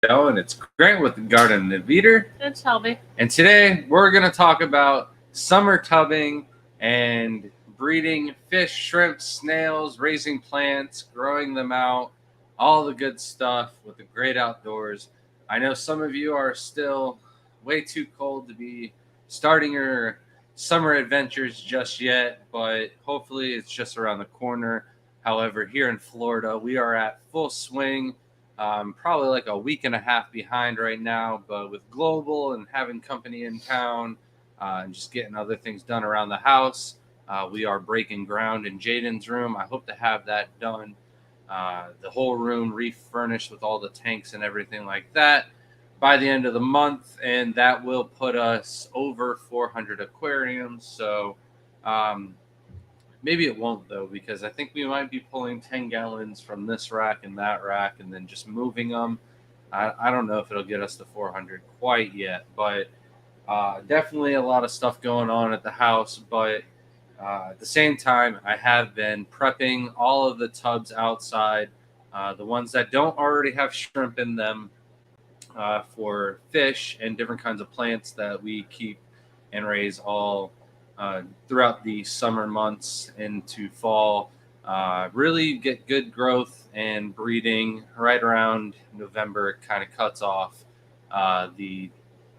show, and it's Grant with the Garden of Eater. It's Shelby. And today we're going to talk about summer tubbing and breeding fish, shrimp, snails, raising plants, growing them out, all the good stuff with the great outdoors. I know some of you are still way too cold to be starting your summer adventures just yet, but hopefully it's just around the corner. However, here in Florida, we are at full swing. Probably like a week and a half behind right now, but with global and having company in town and just getting other things done around the house, we are breaking ground in Jaden's room. I hope to have that done. The whole room refurnished with all the tanks and everything like that by the end of the month, and that will put us over 400 aquariums. So maybe it won't, though, because I think we might be pulling 10 gallons from this rack and that rack and then just moving them. I don't know if it'll get us to 400 quite yet, but definitely a lot of stuff going on at the house. But at the same time, I have been prepping all of the tubs outside, the ones that don't already have shrimp in them, for fish and different kinds of plants that we keep and raise all throughout the summer months into fall. Really get good growth and breeding right around November. It kind of cuts off. The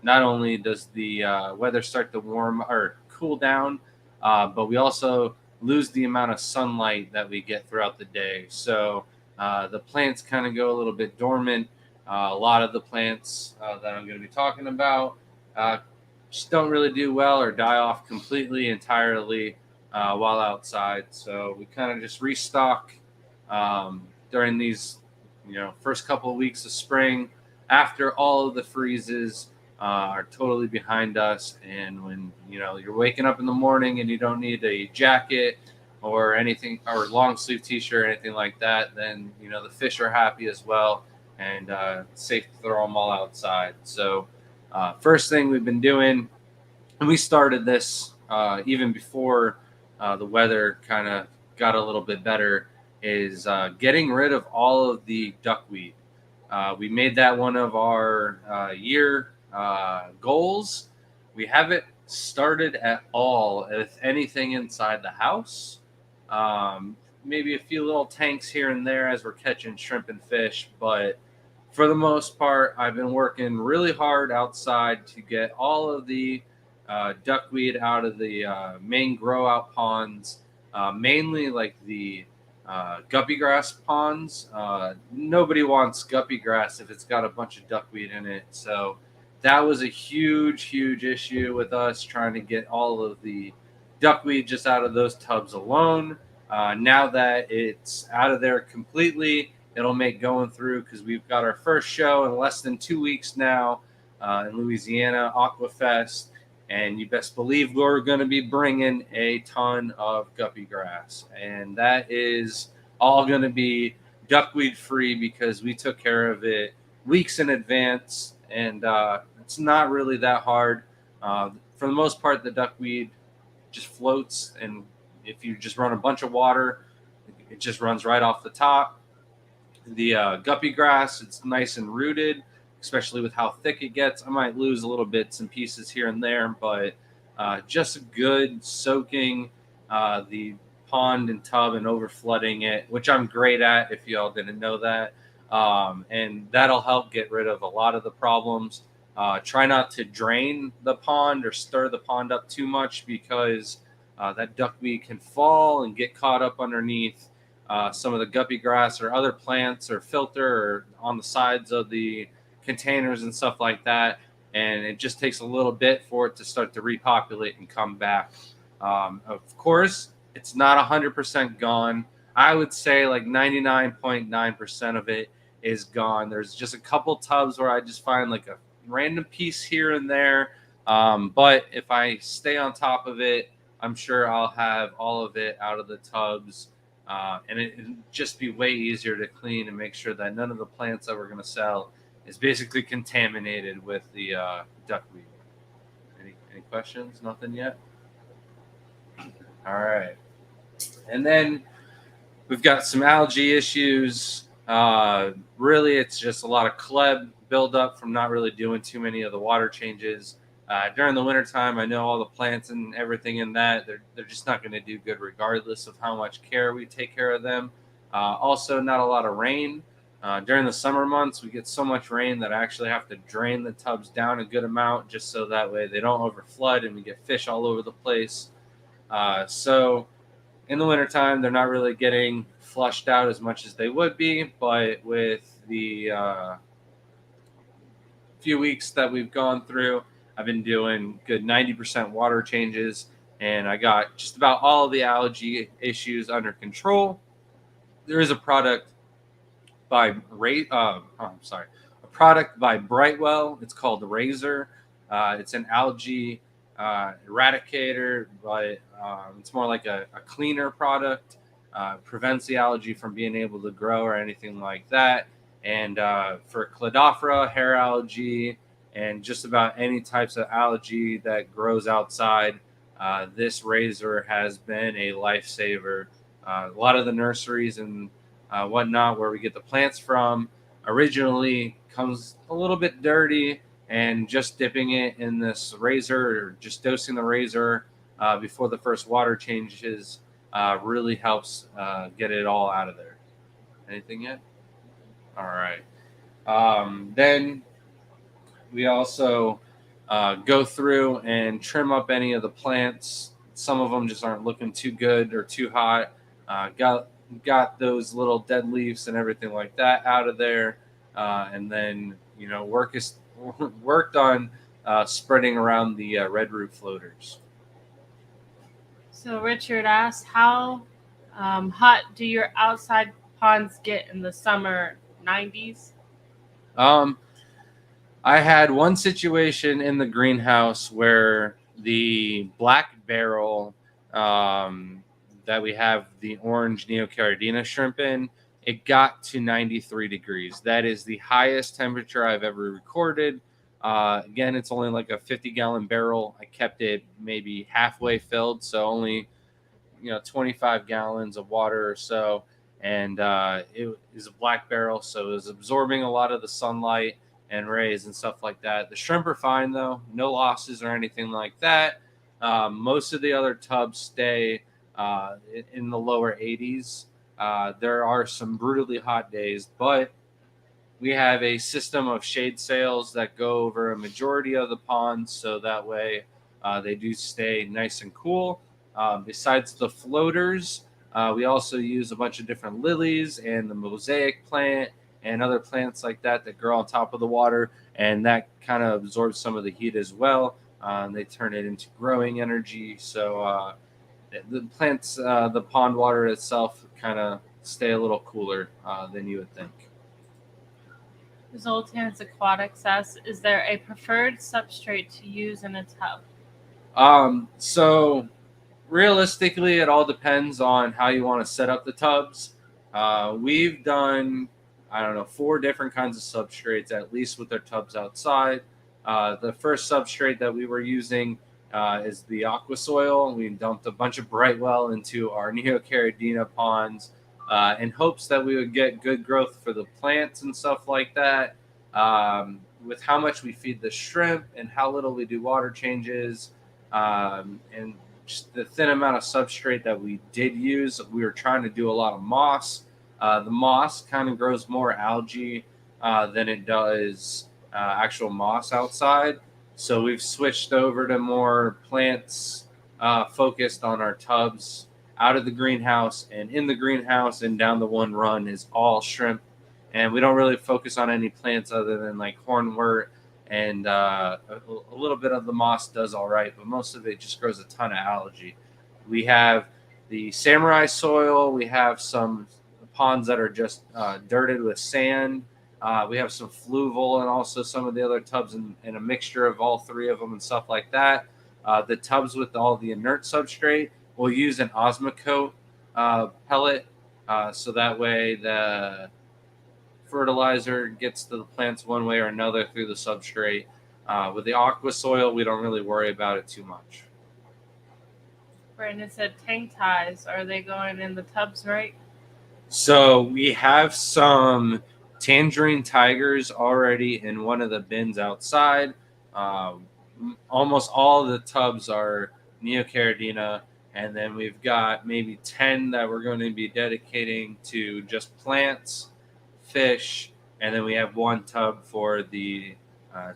Not only does the weather start to warm or cool down, but we also lose the amount of sunlight that we get throughout the day. So the plants kind of go a little bit dormant. A lot of the plants that I'm going to be talking about just don't really do well or die off completely, entirely while outside. So we kind of just restock during these, first couple of weeks of spring after all of the freezes are totally behind us. And when, you're waking up in the morning and you don't need a jacket or anything or long sleeve t-shirt or anything like that, then, the fish are happy as well. And it's safe to throw them all outside. So first thing we've been doing, and we started this even before the weather kind of got a little bit better, is getting rid of all of the duckweed. We made that one of our year goals. We haven't started at all with anything inside the house. Maybe a few little tanks here and there as we're catching shrimp and fish, but for the most part, I've been working really hard outside to get all of the duckweed out of the main grow out ponds, mainly like the guppy grass ponds. Nobody wants guppy grass if it's got a bunch of duckweed in it. So that was a huge, huge issue with us trying to get all of the duckweed just out of those tubs alone. Now that it's out of there completely, it'll make going through, because we've got our first show in less than 2 weeks now in Louisiana, Aquafest, and you best believe we're going to be bringing a ton of guppy grass, and that is all going to be duckweed free because we took care of it weeks in advance, and it's not really that hard. For the most part, the duckweed just floats, and if you just run a bunch of water, it just runs right off the top. The guppy grass, it's nice and rooted, especially with how thick it gets. I might lose a little bits and pieces here and there, but just good soaking the pond and tub and over flooding it, which I'm great at if y'all didn't know that. And that'll help get rid of a lot of the problems. Try not to drain the pond or stir the pond up too much, because that duckweed can fall and get caught up underneath some of the guppy grass or other plants or filter or on the sides of the containers and stuff like that. And it just takes a little bit for it to start to repopulate and come back. Of course, it's not 100% gone. I would say like 99.9% of it is gone. There's just a couple tubs where I just find like a random piece here and there. But if I stay on top of it, I'm sure I'll have all of it out of the tubs. And it'd just be way easier to clean and make sure that none of the plants that we're going to sell is basically contaminated with the duckweed. Any questions? Nothing yet? All right. And then we've got some algae issues. Really, it's just a lot of cleb buildup from not really doing too many of the water changes. During the wintertime, I know all the plants and everything in that, they're just not going to do good regardless of how much care we take care of them. Also, not a lot of rain. During the summer months, we get so much rain that I actually have to drain the tubs down a good amount just so that way they don't overflood and we get fish all over the place. So in the wintertime, they're not really getting flushed out as much as they would be. But with the few weeks that we've gone through, I've been doing good 90% water changes, and I got just about all of the algae issues under control. There is a product by a product by Brightwell. It's called Razor. It's an algae eradicator, but it's more like a cleaner product. Prevents the algae from being able to grow or anything like that. And for Cladophora, hair algae, and just about any types of algae that grows outside, this razor has been a lifesaver. A lot of the nurseries and whatnot where we get the plants from originally comes a little bit dirty, and just dipping it in this razor or just dosing the razor before the first water changes really helps get it all out of there. Anything yet? All right. Then we also go through and trim up any of the plants. Some of them just aren't looking too good or too hot. Got those little dead leaves and everything like that out of there, and then worked on spreading around the red root floaters. So Richard asked, how hot do your outside ponds get in the summer? 90s? Um, I had one situation in the greenhouse where the black barrel that we have the orange Neocaridina shrimp in, it got to 93 degrees. That is the highest temperature I've ever recorded. Again, it's only like a 50-gallon barrel. I kept it maybe halfway filled, so only 25 gallons of water or so. And it is a black barrel, so it was absorbing a lot of the sunlight and rays and stuff like that. The shrimp are fine though, no losses or anything like that. Most of the other tubs stay in the lower 80s. There are some brutally hot days, but we have a system of shade sails that go over a majority of the ponds, so that way they do stay nice and cool. Besides the floaters, we also use a bunch of different lilies and the mosaic plant and other plants like that that grow on top of the water, and that kind of absorbs some of the heat as well. They turn it into growing energy, so the plants, the pond water itself, kind of stay a little cooler than you would think. Zoltan's Aquatics asks, is there a preferred substrate to use in a tub? So realistically, it all depends on how you want to set up the tubs. We've done, I don't know, 4 different kinds of substrates, at least with our tubs outside. The first substrate that we were using is the aqua soil. We dumped a bunch of Brightwell into our Neocaridina ponds in hopes that we would get good growth for the plants and stuff like that. With how much we feed the shrimp and how little we do water changes, and just the thin amount of substrate that we did use, we were trying to do a lot of moss. The moss kind of grows more algae than it does actual moss outside. So we've switched over to more plants focused on our tubs out of the greenhouse, and in the greenhouse and down the one run is all shrimp. And we don't really focus on any plants other than like hornwort, and a little bit of the moss does all right, but most of it just grows a ton of algae. We have the samurai soil. We have some ponds that are just dirted with sand. We have some fluval and also some of the other tubs and a mixture of all 3 of them and stuff like that. The tubs with all the inert substrate, we'll use an Osmocote pellet, so that way the fertilizer gets to the plants one way or another through the substrate. With the aqua soil, we don't really worry about it too much. Brandon said tank ties. Are they going in the tubs, right? So we have some tangerine tigers already in one of the bins outside. Almost all of the tubs are Neocaridina, and then we've got maybe 10 that we're going to be dedicating to just plants, fish, and then we have one tub for the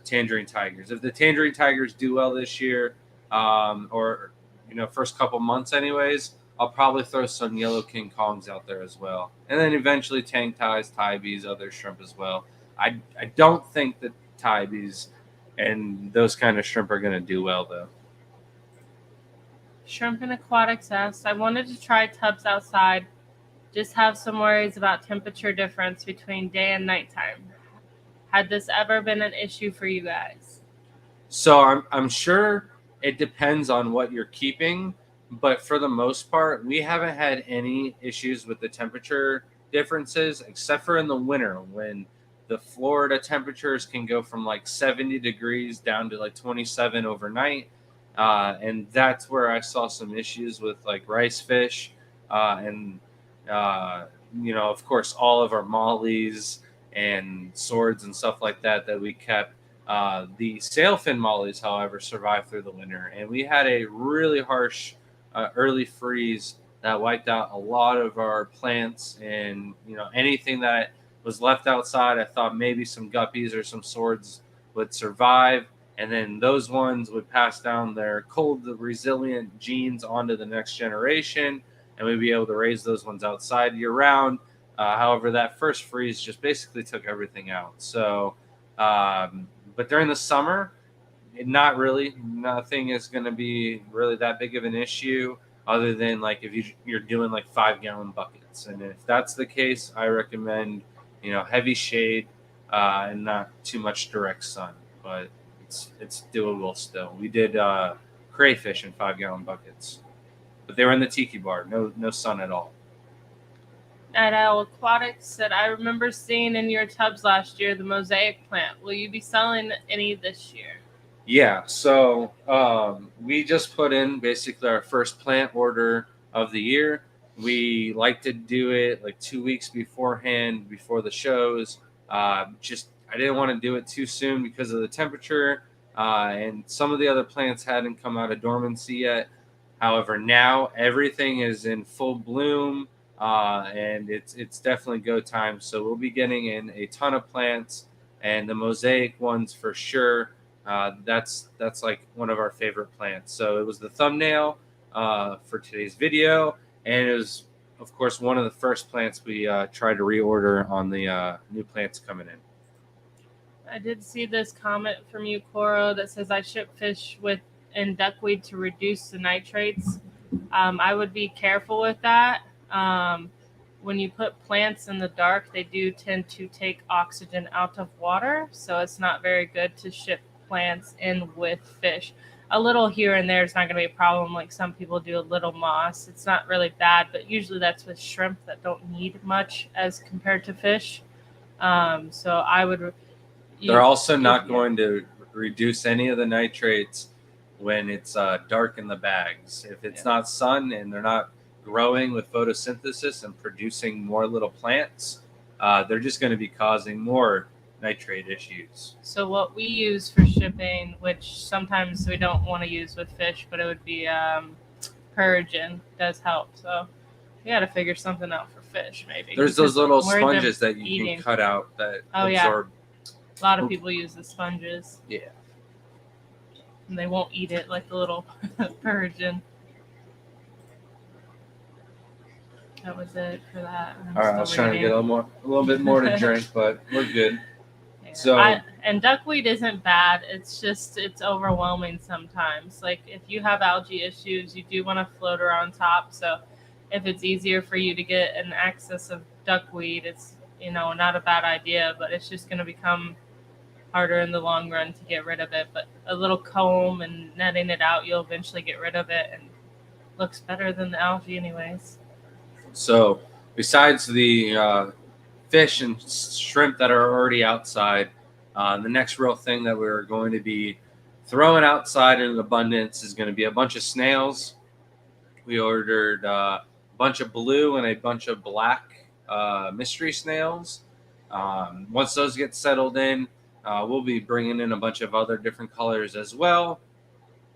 tangerine tigers. If the tangerine tigers do well this year, or first couple months anyways, I'll probably throw some yellow king kongs out there as well, and then eventually tang tais, taibies, other shrimp as well. I don't think that taibies and those kind of shrimp are going to do well though. Shrimp and Aquatics asks, I wanted to try tubs outside, just have some worries about temperature difference between day and nighttime. Had this ever been an issue for you guys? So I'm sure it depends on what you're keeping, but for the most part, we haven't had any issues with the temperature differences, except for in the winter when the Florida temperatures can go from like 70 degrees down to like 27 overnight. And that's where I saw some issues with like rice fish, and of course, all of our mollies and swords and stuff like that we kept. The sailfin mollies, however, survived through the winter, and we had a really harsh early freeze that wiped out a lot of our plants, and anything that was left outside. I thought maybe some guppies or some swords would survive, and then those ones would pass down their cold resilient genes onto the next generation, and we'd be able to raise those ones outside year round. However, that first freeze just basically took everything out. So, but during the summer, not really. Nothing is going to be really that big of an issue, other than like if you're doing like 5-gallon buckets, and if that's the case, I recommend heavy shade and not too much direct sun. But it's doable still. We did crayfish in 5-gallon buckets, but they were in the tiki bar. No sun at all. At Aquatics said, I remember seeing in your tubs last year the mosaic plant. Will you be selling any this year? Yeah, so we just put in basically our first plant order of the year. We like to do it like 2 weeks beforehand, before the shows. Just I didn't want to do it too soon because of the temperature, and some of the other plants hadn't come out of dormancy yet. However, now everything is in full bloom, and it's definitely go time. So we'll be getting in a ton of plants, and the mosaic ones for sure. That's like one of our favorite plants. So it was the thumbnail for today's video, and it was, of course, one of the first plants we tried to reorder on the new plants coming in. I did see this comment from you, Coro, that says I ship fish in duckweed to reduce the nitrates. I would be careful with that. When you put plants in the dark, they do tend to take oxygen out of water, so it's not very good to ship plants in with fish. A little here and there is not going to be a problem. Like some people do a little moss. It's not really bad, but usually that's with shrimp that don't need much as compared to fish. So I would. They're also not going to reduce any of the nitrates when it's dark in the bags. If it's not sun and they're not growing with photosynthesis and producing more little plants, they're just going to be causing more nitrate issues. So what we use for shipping, which sometimes we don't want to use with fish, but it would be Purgen, does help. So we got to figure something out for fish, maybe. There's those little sponges that you can cut out that absorb. A lot of people use the sponges. Yeah. And they won't eat it like the little Purgen. That was it for that. All right, I was trying to get a little bit more to drink, but we're good. Yeah. So and duckweed isn't bad. It's just it's overwhelming sometimes. Like if you have algae issues, you do want a floater on top. So if it's easier for you to get an excess of duckweed, it's not a bad idea. But it's just going to become harder in the long run to get rid of it. But a little comb and netting it out, you'll eventually get rid of it, and it looks better than the algae anyways. So besides the fish and shrimp that are already outside, the next real thing that we're going to be throwing outside in abundance is going to be a bunch of snails. We ordered a bunch of blue and a bunch of black mystery snails. Once those get settled in, we'll be bringing in a bunch of other different colors as well.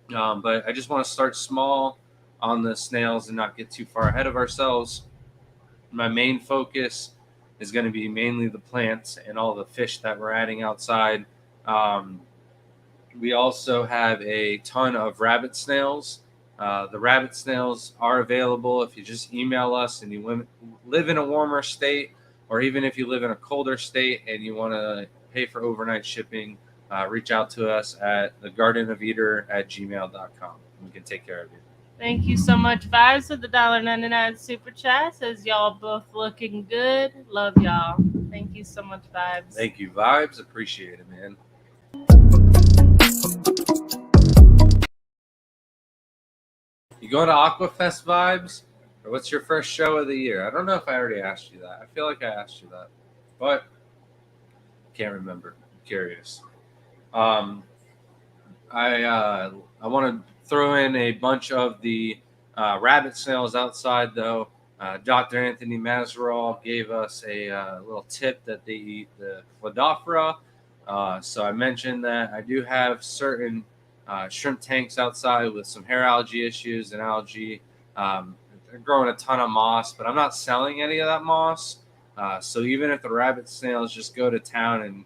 But I just want to start small on the snails and not get too far ahead of ourselves. My main focus is going to be mainly the plants and all the fish that we're adding outside. Um, we also have a ton of rabbit snails. The rabbit snails are available if you just email us and you live in a warmer state, or even if you live in a colder state and you want to pay for overnight shipping, reach out to us at thegardenofeater@gmail.com. We can take care of you. Thank you so much, Vibes, with the $1.99 super chat. Says y'all both looking good. Love y'all. Thank you so much, Vibes. Thank you, Vibes. Appreciate it, man. You going to Aquafest, Vibes? Or what's your first show of the year? I don't know if I already asked you that. I feel like I asked you that, but can't remember. I'm curious. I want to throw in a bunch of the rabbit snails outside, though. Dr. Anthony Mazerall gave us a little tip that they eat the Cladophora. So I mentioned that I do have certain shrimp tanks outside with some hair algae issues and algae. They're growing a ton of moss, but I'm not selling any of that moss. So even if the rabbit snails just go to town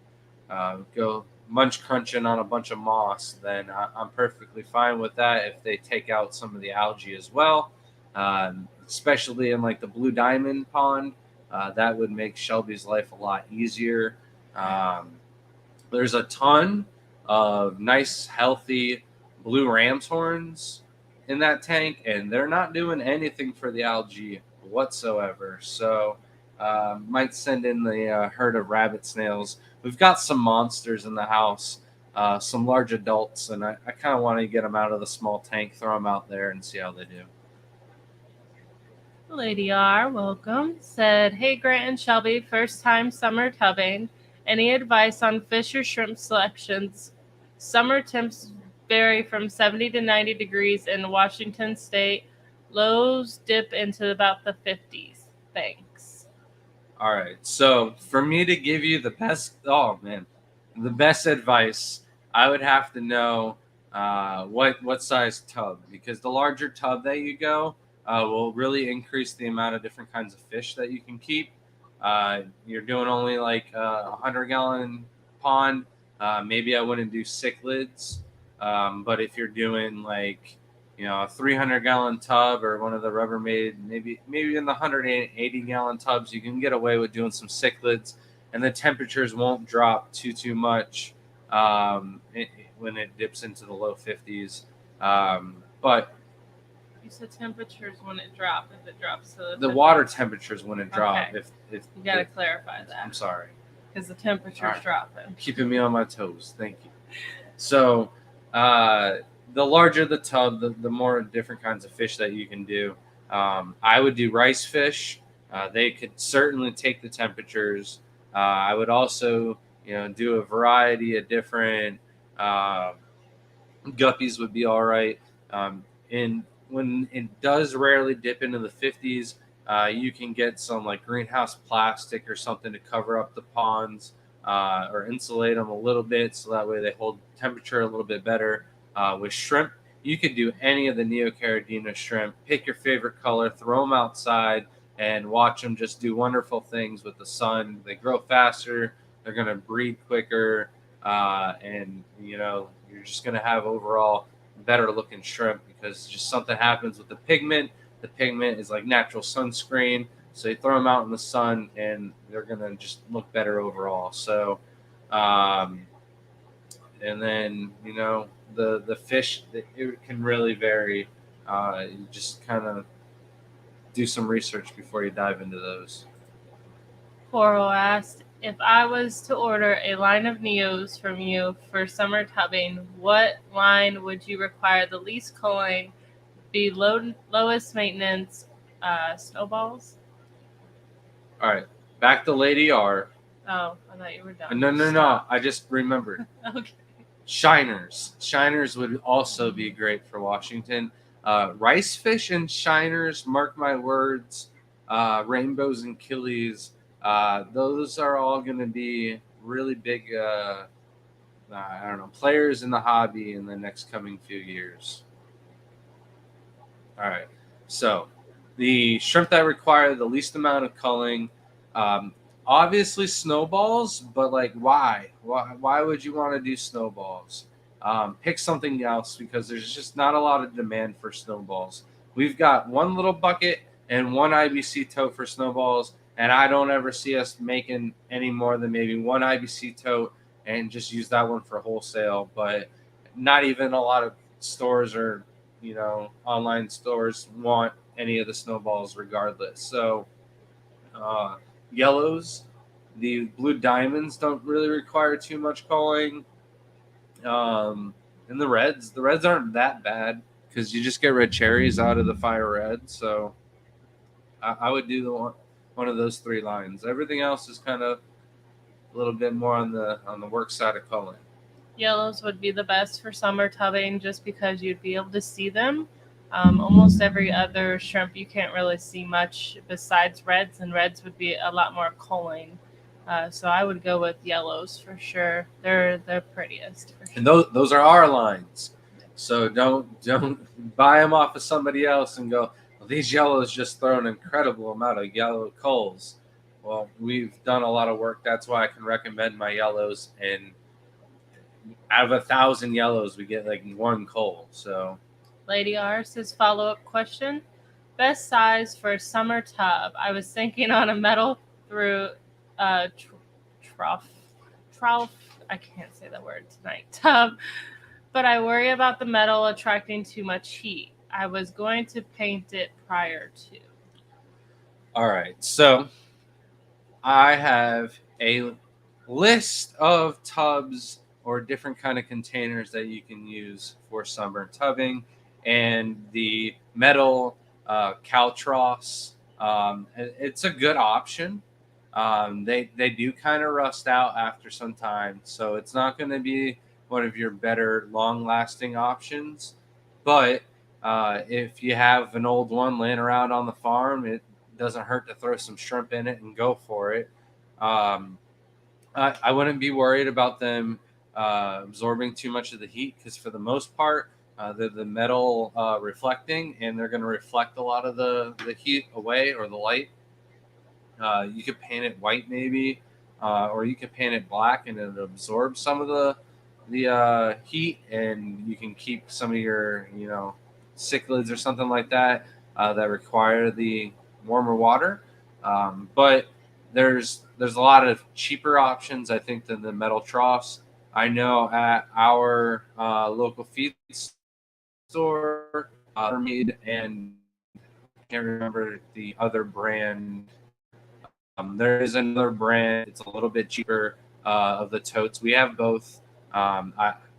and go munch crunching on a bunch of moss, then I'm perfectly fine with that if they take out some of the algae as well. Especially in like the Blue Diamond pond, that would make Shelby's life a lot easier. There's a ton of nice, healthy blue ram's horns in that tank, and they're not doing anything for the algae whatsoever. So might send in the herd of rabbit snails. We've got some monsters in the house, some large adults, and I kind of want to get them out of the small tank, throw them out there, and see how they do. Lady R, welcome. Said, hey, Grant and Shelby, first time summer tubbing. Any advice on fish or shrimp selections? Summer temps vary from 70 to 90 degrees in Washington State. Lows dip into about the 50s. Thanks. All right. So for me to give you the best advice, I would have to know what size tub, because the larger tub that you go will really increase the amount of different kinds of fish that you can keep. You're doing only like a 100-gallon pond. Maybe I wouldn't do cichlids. But if you're doing like, a 300-gallon tub or one of the Rubbermaid, maybe in the 180-gallon tubs, you can get away with doing some cichlids, and the temperatures won't drop too much when it dips into the low 50s. But you said temperatures wouldn't drop if it drops to the water temperatures wouldn't drop. Okay. If you got to clarify that. I'm sorry. Because the temperature's dropping. Keeping me on my toes. Thank you. So, the larger the tub, the more different kinds of fish that you can do. I would do rice fish. They could certainly take the temperatures. I would also, do a variety of different guppies would be all right. And when it does rarely dip into the 50s, you can get some like greenhouse plastic or something to cover up the ponds or insulate them a little bit, so that way they hold temperature a little bit better. With shrimp, you could do any of the Neocaridina shrimp. Pick your favorite color, throw them outside, and watch them just do wonderful things with the sun. They grow faster, they're going to breed quicker, and you're just going to have overall better looking shrimp, because just something happens with the pigment. The pigment is like natural sunscreen, so you throw them out in the sun and they're going to just look better overall. So and then the fish, it can really vary. You just kind of do some research before you dive into those. Coral asked, if I was to order a line of Neos from you for summer tubbing, what line would you require the least coin, be lowest maintenance, snowballs? All right, back to Lady R. Oh, I thought you were done. No. I just remembered. Okay. Shiners would also be great for Washington. Rice fish and shiners, mark my words, Rainbows and Killies. Those are all going to be really big. I don't know, players in the hobby in the next coming few years. All right. So the shrimp that require the least amount of culling, um, obviously snowballs, but like why? Why would you want to do snowballs? Pick something else because there's just not a lot of demand for snowballs. We've got one little bucket and one IBC tote for snowballs, and I don't ever see us making any more than maybe one IBC tote and just use that one for wholesale. But not even a lot of stores or online stores want any of the snowballs regardless. So uh, yellows, the blue diamonds don't really require too much culling. And the reds aren't that bad because you just get red cherries out of the fire red. So I would do one of those three lines. Everything else is kind of a little bit more on the work side of culling. Yellows would be the best for summer tubbing just because you'd be able to see them. Almost every other shrimp you can't really see much besides reds, and reds would be a lot more culling. So I would go with yellows for sure. They're prettiest for sure. And those are our lines. So don't buy them off of somebody else and go, well, these yellows just throw an incredible amount of yellow culls. Well, we've done a lot of work. That's why I can recommend my yellows. And out of 1,000 yellows, we get like one cull. So Lady R says follow-up question. Best size for a summer tub. I was thinking on a metal through trough. I can't say the word tonight. Tub, but I worry about the metal attracting too much heat. I was going to paint it prior to. all right. So I have a list of tubs or different kind of containers that you can use for summer tubbing, and the metal Caltros. It's a good option. They do kind of rust out after some time, so it's not going to be one of your better long lasting options. But if you have an old one laying around on the farm, it doesn't hurt to throw some shrimp in it and go for it. Um, I wouldn't be worried about them absorbing too much of the heat because for the most part, they're the metal reflecting, and they're going to reflect a lot of the heat away or the light. You could paint it white maybe, or you could paint it black and it absorbs some of the heat, and you can keep some of your cichlids or something like that that require the warmer water. But there's a lot of cheaper options, I think, than the metal troughs. I know at our local feed store, Mermaid, and I can't remember the other brand. There is another brand. It's a little bit cheaper of the totes. We have both.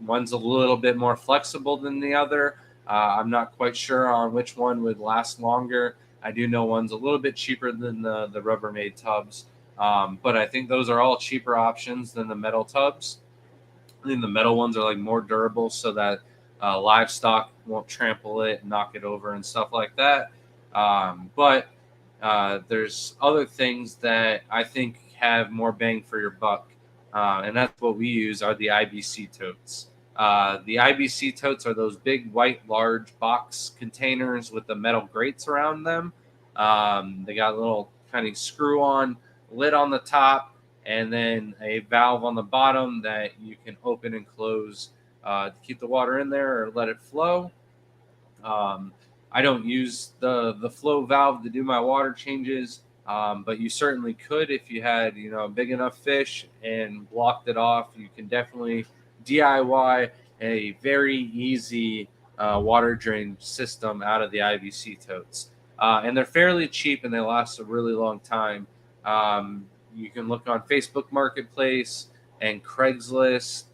One's a little bit more flexible than the other. I'm not quite sure on which one would last longer. I do know one's a little bit cheaper than the Rubbermaid tubs, but I think those are all cheaper options than the metal tubs. I think the metal ones are like more durable, so that livestock won't trample it and knock it over and stuff like that. But there's other things that I think have more bang for your buck, and that's what we use are the IBC totes. The IBC totes are those big white large box containers with the metal grates around them. They got a little kind of screw on lid on the top and then a valve on the bottom that you can open and close to keep the water in there or let it flow. I don't use the flow valve to do my water changes, but you certainly could if you had a big enough fish and blocked it off. You can definitely DIY a very easy water drain system out of the IBC totes, and they're fairly cheap and they last a really long time. You can look on Facebook Marketplace and Craigslist.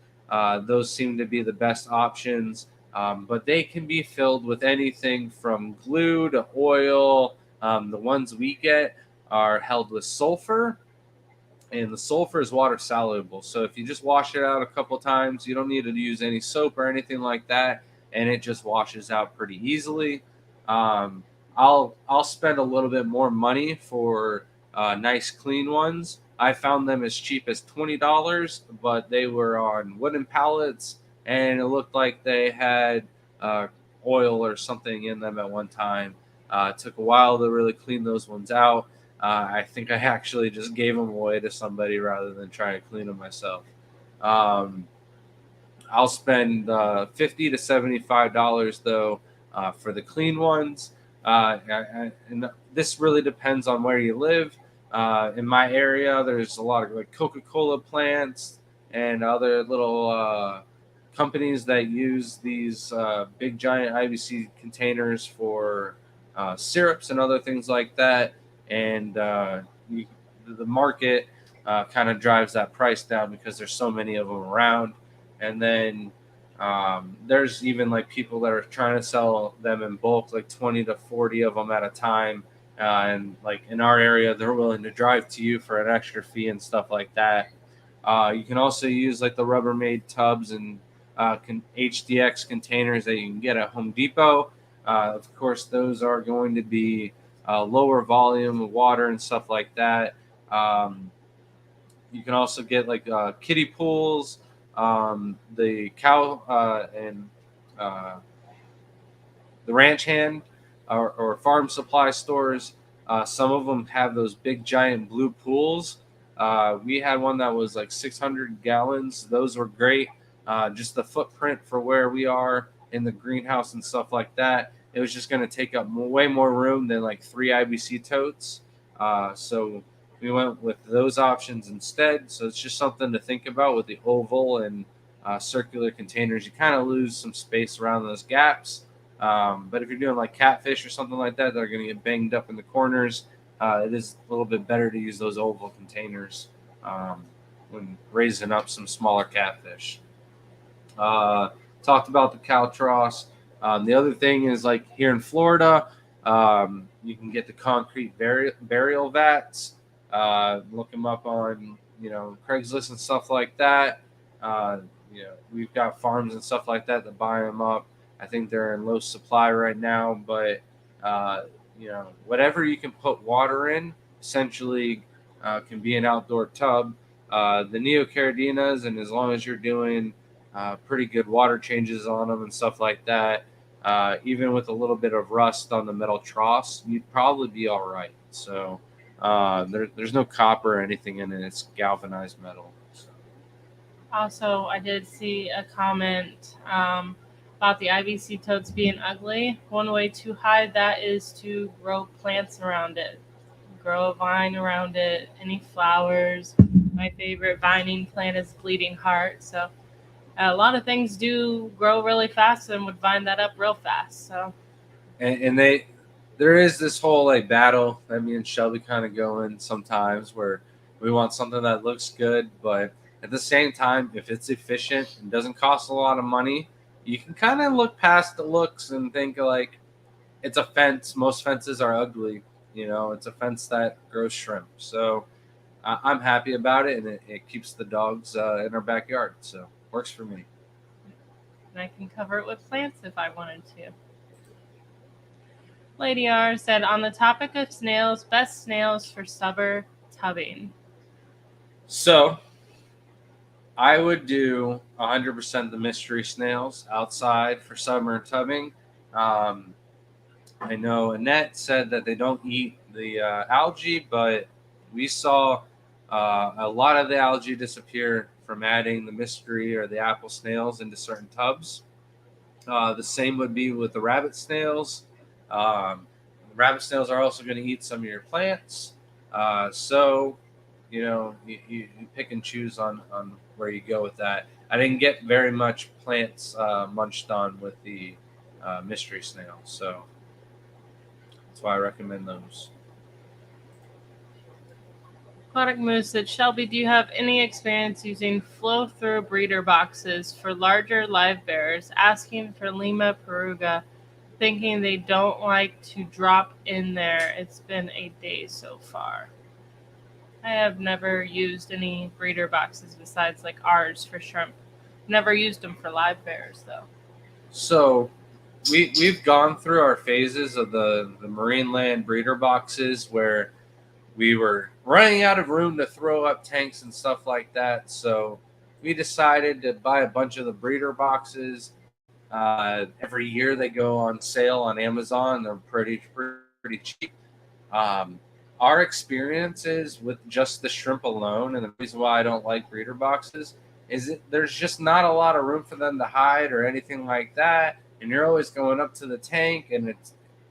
Those seem to be the best options. But they can be filled with anything from glue to oil. The ones we get are held with sulfur, and the sulfur is water soluble. So if you just wash it out a couple times, you don't need to use any soap or anything like that, and it just washes out pretty easily. I'll spend a little bit more money for nice clean ones. I found them as cheap as $20, but they were on wooden pallets, and it looked like they had uh, oil or something in them at one time. It took a while to really clean those ones out. I think I actually just gave them away to somebody rather than trying to clean them myself. Um, I'll spend $50 to $75 though for the clean ones, and this really depends on where you live. In my area, there's a lot of like Coca-Cola plants and other little companies that use these big giant IBC containers for syrups and other things like that, and the market kind of drives that price down because there's so many of them around. And then there's even like people that are trying to sell them in bulk, like 20 to 40 of them at a time. And like in our area, they're willing to drive to you for an extra fee and stuff like that. You can also use like the Rubbermaid tubs and HDX containers that you can get at Home Depot. Of course, those are going to be lower volume of water and stuff like that. Um, you can also get like kiddie pools, the cow and uh, the ranch hand or farm supply stores. Some of them have those big giant blue pools. We had one that was like 600 gallons. Those were great. Just the footprint for where we are in the greenhouse and stuff like that. It was just going to take up way more room than like 3 IBC totes. So we went with those options instead. So it's just something to think about with the oval and circular containers. You kind of lose some space around those gaps. But if you're doing like catfish or something like that, they're going to get banged up in the corners. It is a little bit better to use those oval containers when raising up some smaller catfish. Uh, Talked about the Caltros. The other thing is like here in Florida, you can get the concrete burial vats. Look them up on Craigslist and stuff like that. We've got farms and stuff like that buy them up. I think they're in low supply right now, but whatever you can put water in, essentially, can be an outdoor tub. The Neocardinas, and as long as you're doing pretty good water changes on them and stuff like that, even with a little bit of rust on the metal troughs, you'd probably be all right. So there's no copper or anything in it; it's galvanized metal. So. Also, I did see a comment about the IBC totes being ugly. One way to hide that is to grow plants around it. Grow a vine around it, any flowers. My favorite vining plant is Bleeding Heart. So a lot of things do grow really fast and would vine that up real fast. So And there is this whole like battle that me and Shelby kind of go in sometimes where we want something that looks good, but at the same time, if it's efficient and doesn't cost a lot of money, you can kind of look past the looks and think like it's a fence. Most fences are ugly. It's a fence that grows shrimp. So I'm happy about it, and it keeps the dogs in our backyard. So works for me. and I can cover it with plants if I wanted to. Lady R said, on the topic of snails, best snails for summer tubbing. So I would do 100% the mystery snails outside for summer tubbing. Um, I know Annette said that they don't eat the algae, but we saw a lot of the algae disappear from adding the mystery or the apple snails into certain tubs. The same would be with the rabbit snails. Um, Rabbit snails are also going to eat some of your plants. So, you pick and choose on where you go with that. I didn't get very much plants munched on with the mystery snail. So that's why I recommend those. Aquatic Moose said, Shelby, do you have any experience using flow-through breeder boxes for larger live bears? Asking for Lima Peruga, thinking they don't like to drop in there. It's been a day so far. I have never used any breeder boxes besides like ours for shrimp. Never used them for live bears though. So we've gone through our phases of the marine land breeder boxes where we were running out of room to throw up tanks and stuff like that. So we decided to buy a bunch of the breeder boxes. Every year they go on sale on Amazon. They're pretty cheap. Um, our experiences with just the shrimp alone, and the reason why I don't like breeder boxes, is there's just not a lot of room for them to hide or anything like that. And you're always going up to the tank, and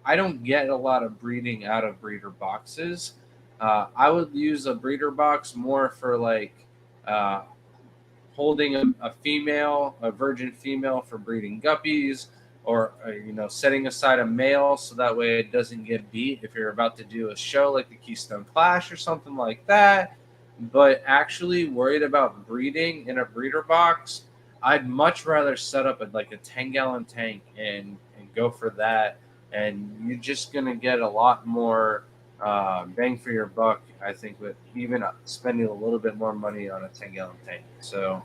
I don't get a lot of breeding out of breeder boxes. I would use a breeder box more for like uh, holding a female, a virgin female for breeding guppies, or setting aside a male so that way it doesn't get beat if you're about to do a show like the Keystone Clash or something like that. But actually worried about breeding in a breeder box, I'd much rather set up like a 10-gallon tank and go for that. And you're just gonna get a lot more bang for your buck, I think, with even spending a little bit more money on a 10-gallon tank. So,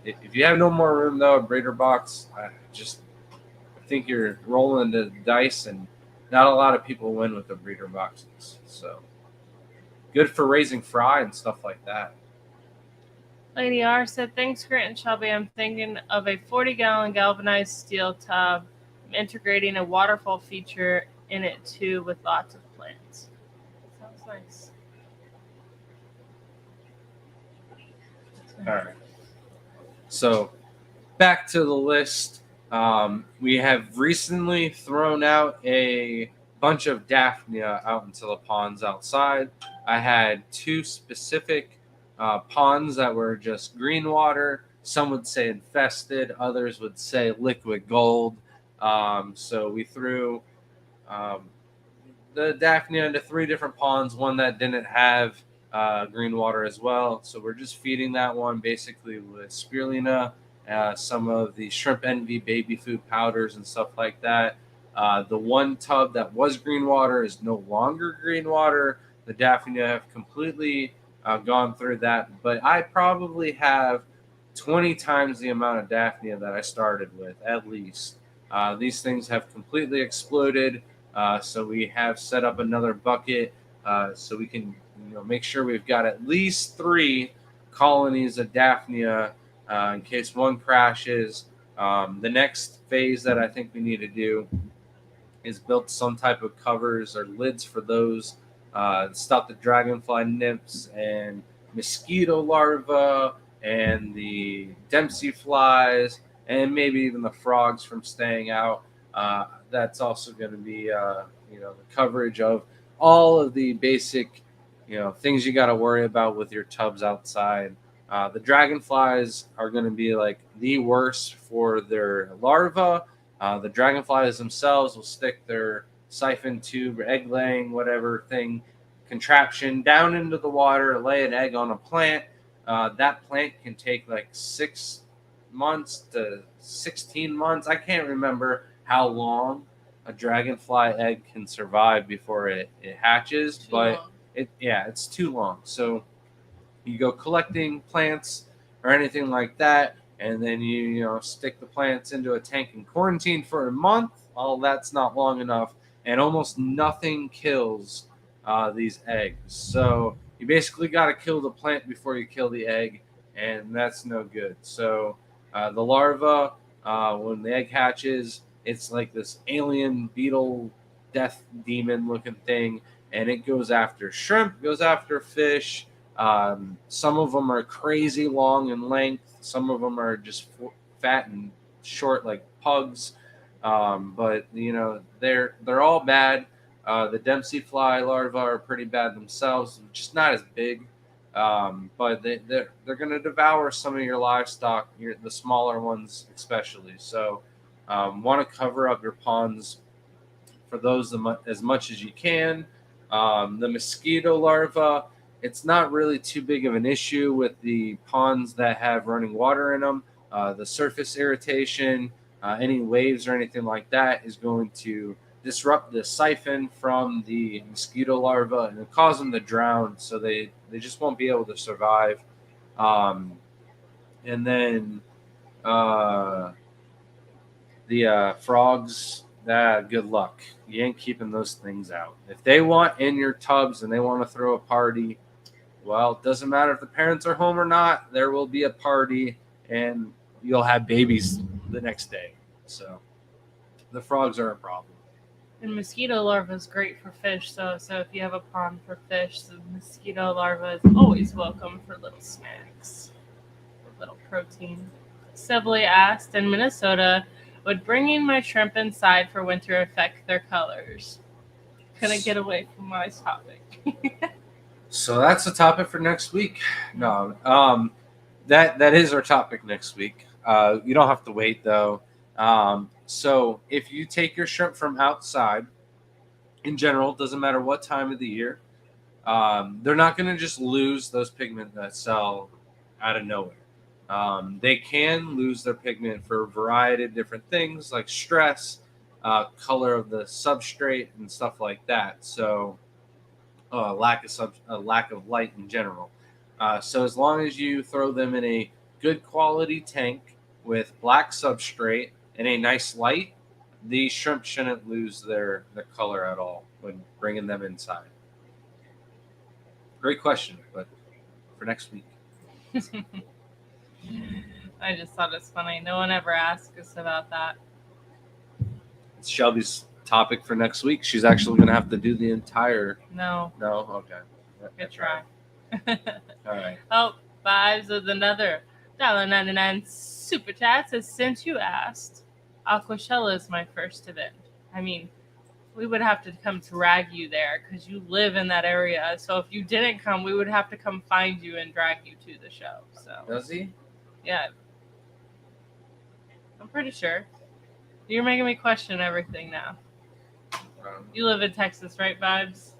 if you have no more room, though, a breeder box, I think you're rolling the dice, and not a lot of people win with the breeder boxes. So, good for raising fry and stuff like that. Lady R said, "Thanks, Grant and Shelby. I'm thinking of a 40-gallon galvanized steel tub. I'm integrating a waterfall feature in it too with lots of plants." Sounds nice. All right. So, back to the list. We have recently thrown out a bunch of Daphnia out into the ponds outside. I had two specific ponds that were just green water. Some would say infested, others would say liquid gold. So we threw um, the Daphnia into three different ponds, one that didn't have green water as well. So we're just feeding that one basically with spirulina, some of the shrimp envy baby food powders and stuff like that. The one tub that was green water is no longer green water. The Daphnia have completely gone through that, but I probably have 20 times the amount of Daphnia that I started with, at least. These things have completely exploded. So we have set up another bucket so we can make sure we've got at least 3 colonies of Daphnia in case one crashes. The next phase that I think we need to do is build some type of covers or lids for those. Stop the dragonfly nymphs and mosquito larvae and the Dempsey flies and maybe even the frogs from staying out. That's also going to be the coverage of all of the basic things you got to worry about with your tubs outside. The dragonflies are going to be like the worst for their larvae. The dragonflies themselves will stick their siphon tube, egg laying, whatever thing, contraption down into the water, lay an egg on a plant. That plant can take like 6 months to 16 months. I can't remember how long a dragonfly egg can survive before it hatches, but it's too long. So you go collecting plants or anything like that, and then you stick the plants into a tank and quarantine for a month. Well, that's not long enough, and almost nothing kills these eggs. So you basically got to kill the plant before you kill the egg, and that's no good. So the larva, when the egg hatches, it's like this alien beetle death demon looking thing, and it goes after shrimp, goes after fish. Some of them are crazy long in length. Some of them are just fat and short, like pugs. But they're all bad. The Dempsey fly larvae are pretty bad themselves, just not as big. But they're going to devour some of your livestock, the smaller ones especially. So want to cover up your ponds for those as much as you can. The mosquito larvae, it's not really too big of an issue with the ponds that have running water in them. The surface irritation, any waves or anything like that is going to disrupt the siphon from the mosquito larvae and cause them to drown, so they just won't be able to survive. And then The frogs, good luck. You ain't keeping those things out. If they want in your tubs and they want to throw a party, well, it doesn't matter if the parents are home or not. There will be a party, and you'll have babies the next day. So the frogs are a problem. And mosquito larva is great for fish. So if you have a pond for fish, the mosquito larva is always welcome for little snacks, for little protein. Sibley asked, in Minnesota, would bringing my shrimp inside for winter affect their colors? Couldn't get away from my topic. So that's a topic for next week. No, that is our topic next week. You don't have to wait though. So if you take your shrimp from outside, in general, doesn't matter what time of the year, they're not going to just lose those pigment that sell out of nowhere. They can lose their pigment for a variety of different things like stress, color of the substrate, and stuff like that. So lack of light in general. So as long as you throw them in a good quality tank with black substrate and a nice light, the shrimp shouldn't lose their color at all when bringing them inside. Great question, but for next week. I just thought it's funny. No one ever asked us about that. It's Shelby's topic for next week. She's actually going to have to do the entire. No. Okay. Good try. All right. Oh, Vibes with another $1.99 super chat says, since you asked, Aquashella is my first event. I mean, we would have to come drag you there because you live in that area. So if you didn't come, we would have to come find you and drag you to the show. So Does he? yeah, I'm pretty sure. You're making me question everything now. You live in Texas, right, Vibes?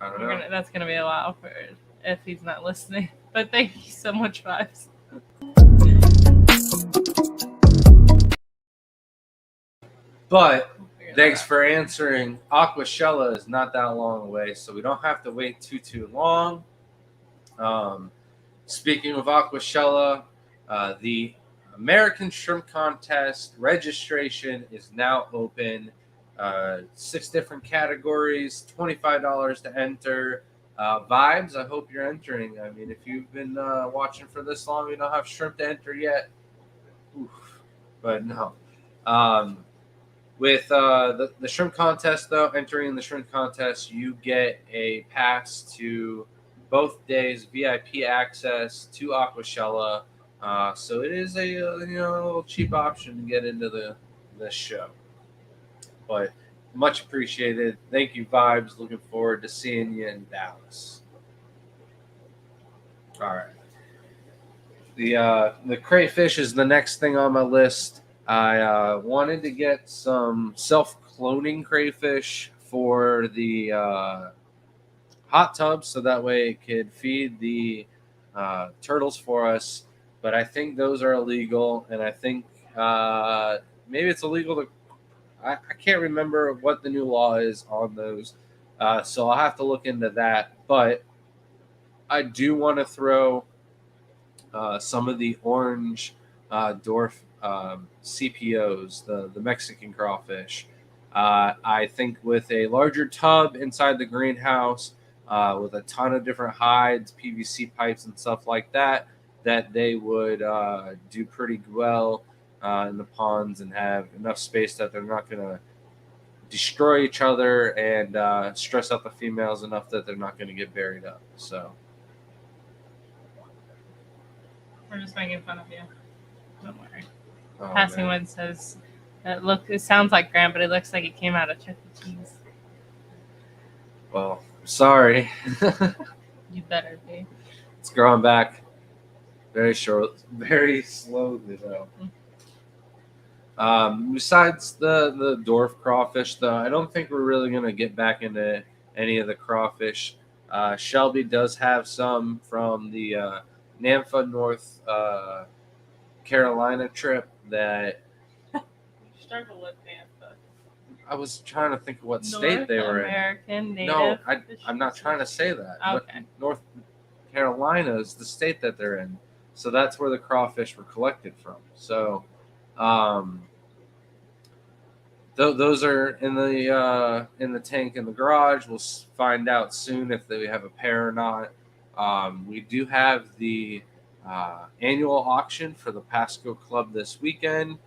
I don't know. That's gonna be a while for if he's not listening. But thank you so much, Vibes. But thanks for answering. Aquashella is not that long away, so we don't have to wait too long. Speaking of Aquashella, the American Shrimp Contest registration is now open. 6 different categories, $25 to enter. Vibes, I hope you're entering. I mean, if you've been watching for this long, you don't have shrimp to enter yet. Oof. But no. With the shrimp contest, though, entering the shrimp contest, you get a pass to both days, VIP access to Aquashella. So it is a little cheap option to get into the show. But much appreciated. Thank you, Vibes. Looking forward to seeing you in Dallas. All right. The crayfish is the next thing on my list. I wanted to get some self-cloning crayfish for the hot tub so that way it could feed the turtles for us. But I think those are illegal, and I think maybe it's illegal to. I can't remember what the new law is on those, so I'll have to look into that. But I do want to throw some of the orange dwarf CPOs, the Mexican crawfish. I think with a larger tub inside the greenhouse, with a ton of different hides, PVC pipes, and stuff like that, that they would do pretty well in the ponds and have enough space that they're not going to destroy each other and stress out the females enough that they're not going to get buried up. So we're just making fun of you. Don't worry. oh, Passing man. one says, it sounds like Graham, but it looks like it came out of Chuck E. Cheese. Well, sorry. You better be. It's growing back very slowly though. Besides the dwarf crawfish, though, I don't think we're really going to get back into any of the crawfish. Shelby does have some from the NAMFA North Carolina trip that You struggle with NAMFA. I was trying to think of what state they were American in. Native. No, I'm not trying to say that. Okay. North Carolina is the state that they're in. So that's where the crawfish were collected from. So Um, those are in the tank in the garage. We'll find out soon if they have a pair or not. We do have the annual auction for the Pasco Club this weekend.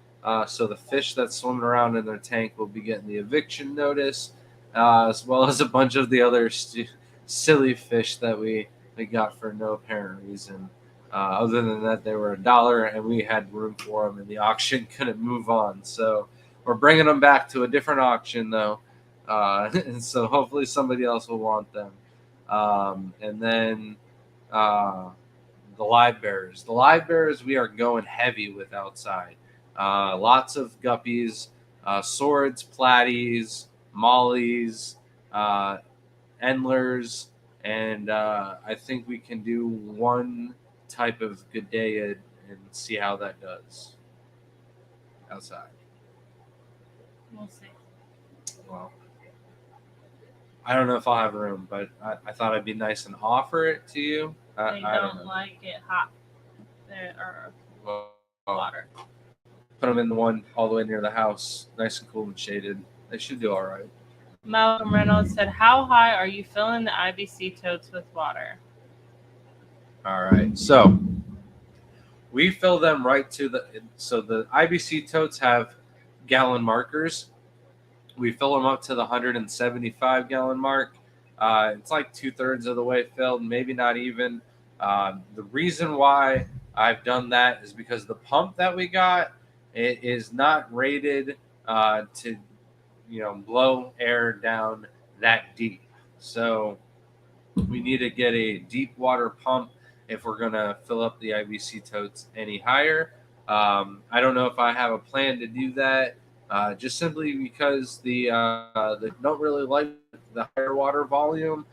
So the fish that's swimming around in their tank will be getting the eviction notice, as well as a bunch of the other silly fish that we got for no apparent reason. Other than that, they were $1, and we had room for them, and the auction couldn't move on. So we're bringing them back to a different auction, though, and so hopefully somebody else will want them. And then the live bearers. The live bearers we are going heavy with outside. Lots of guppies, swords, platies, mollies, endlers, and I think we can do one type of Gudea and see how that does outside. We'll see. Well, I don't know if I'll have room, but I thought I'd be nice and offer it to you. They I don't don't know. like it hot. There are Well, water. put them in the one all the way near the house, nice and cool and shaded. They should do all right. Malcolm Reynolds said, "How high are you filling the IBC totes with water?" All right. So we fill them right to the IBC totes have gallon markers. We fill them up to the 175 gallon mark. It's like 2/3 of the way filled, maybe not even. The reason why I've done that is because the pump that we got, it is not rated to blow air down that deep. So we need to get a deep water pump if we're going to fill up the IBC totes any higher. I don't know if I have a plan to do that, just simply because they don't really like the higher water volume.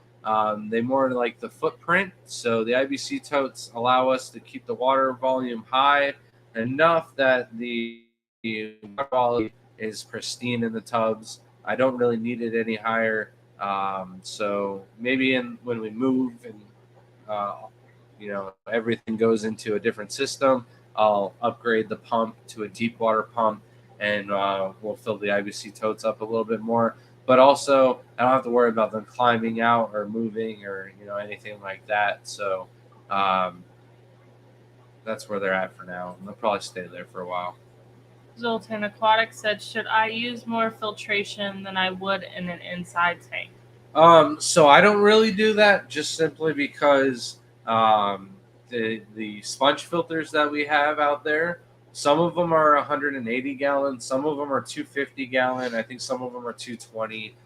They more like the footprint. So the IBC totes allow us to keep the water volume high enough that the water quality is pristine in the tubs. I don't really need it any higher. So maybe when we move and everything goes into a different system, I'll upgrade the pump to a deep water pump, and we'll fill the IBC totes up a little bit more. But also, I don't have to worry about them climbing out or moving or anything like that. So that's where they're at for now. And they'll probably stay there for a while. Zoltan Aquatic said, "Should I use more filtration than I would in an inside tank?" So I don't really do that, just simply because the sponge filters that we have out there, some of them are 180 gallons, some of them are 250 gallon. I think some of them are 220.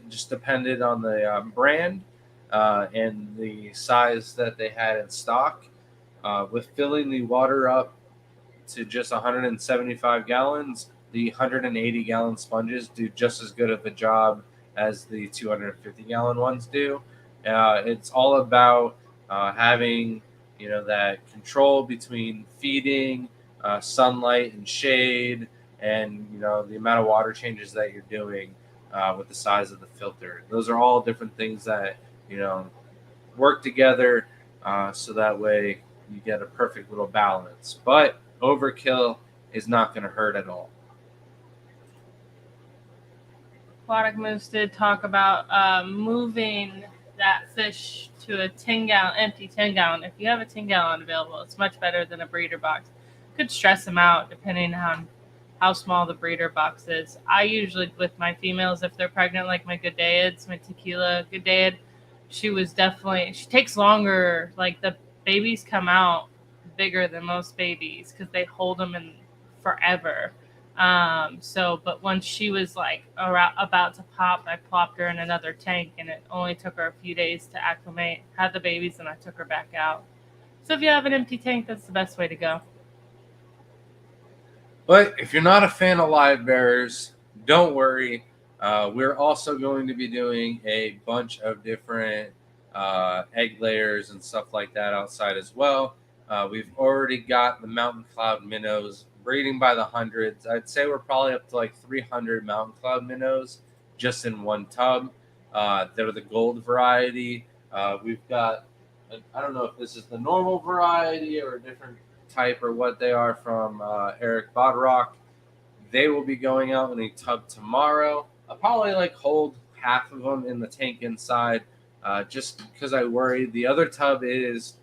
Just depended on the brand and the size that they had in stock. With filling the water up to just 175 gallons, the 180 gallon sponges do just as good of a job as the 250 gallon ones do. It's all about having that control between feeding, sunlight and shade, and the amount of water changes that you're doing with the size of the filter. Those are all different things that work together, so that way you get a perfect little balance. But overkill is not going to hurt at all. Aquatic Moose did talk about moving that fish to a 10-gallon, empty 10-gallon. If you have a 10-gallon available, it's much better than a breeder box. Could stress them out depending on how small the breeder box is. I usually, with my females, if they're pregnant, like my Gudeids, my tequila Gudeid, she takes longer. Like the babies come out bigger than most babies because they hold them in forever. But once she was like about to pop, I plopped her in another tank, and it only took her a few days to acclimate, had the babies, and I took her back out. So if you have an empty tank, that's the best way to go. But if you're not a fan of live bearers, don't worry. We're also going to be doing a bunch of different egg layers and stuff like that outside as well. We've already got the mountain cloud minnows breeding by the hundreds. I'd say we're probably up to like 300 mountain cloud minnows just in one tub. They're the gold variety. We've got, I don't know if this is the normal variety or a different type or what they are from Eric Bodrock. They will be going out in a tub tomorrow. I'll probably like hold half of them in the tank inside, just because I worry. The other tub is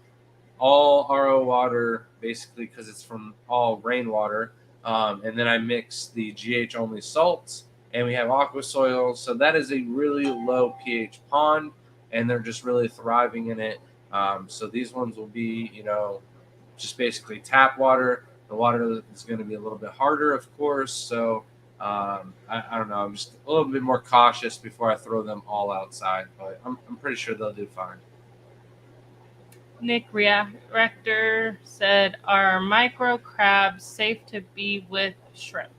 all RO water, basically because it's from all rainwater. And then I mix the GH only salts, and we have aqua soil. So that is a really low pH pond, and they're just really thriving in it. So these ones will be, just basically tap water. The water is going to be a little bit harder, of course. So I don't know. I'm just a little bit more cautious before I throw them all outside, but I'm pretty sure they'll do fine. Nick Rector said, "Are micro crabs safe to be with shrimp?"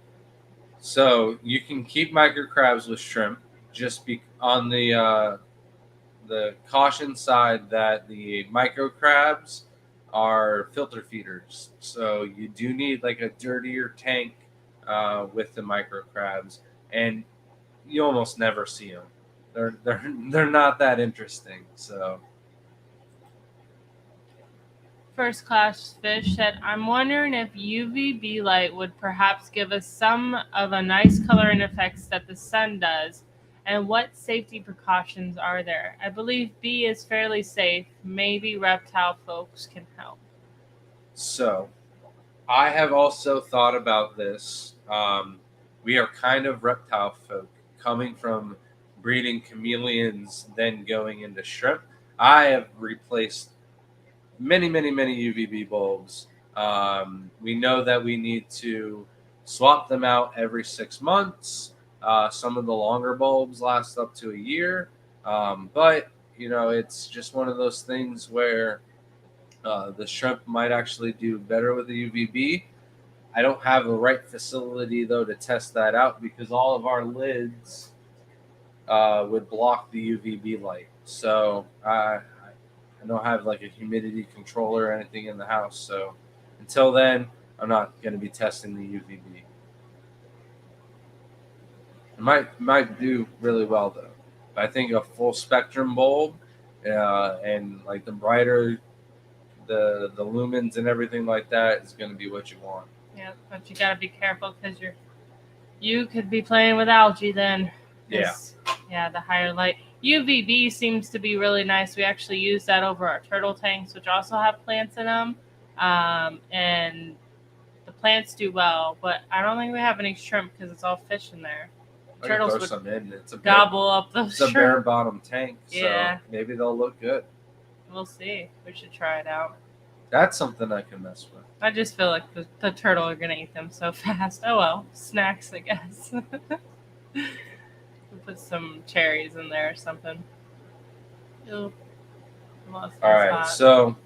So you can keep micro crabs with shrimp, just be on the caution side that the micro crabs are filter feeders. So you do need like a dirtier tank with the micro crabs, and you almost never see them. They're not that interesting. So. First Class Fish said, "I'm wondering if UVB light would perhaps give us some of a nice coloring effects that the sun does, and what safety precautions are there? I believe B is fairly safe. Maybe reptile folks can help." So, I have also thought about this. We are kind of reptile folk, coming from breeding chameleons, then going into shrimp. I have replaced many UVB bulbs. We know that we need to swap them out every 6 months. Some of the longer bulbs last up to a year, but it's just one of those things where the shrimp might actually do better with the UVB. I don't have the right facility though to test that out, because all of our lids would block the UVB light. So I don't have like a humidity controller or anything in the house. So until then, I'm not going to be testing the UVB. It might do really well though. But I think a full spectrum bulb and like the brighter the lumens and everything like that is going to be what you want. Yeah, but you gotta be careful because you could be playing with algae then. Yeah. Yeah, the higher light. UVB seems to be really nice. We actually use that over our turtle tanks, which also have plants in them. And the plants do well, but I don't think we have any shrimp because it's all fish in there. Turtles would some in. It's gobble up those It's a shrimp. bare bottom tank, so Yeah. maybe they'll look good. We'll see. We should try it out. That's something I can mess with. I just feel like the turtle are gonna eat them so fast. Oh well, snacks, I guess. We'll put some cherries in there or something. Ew. All right, so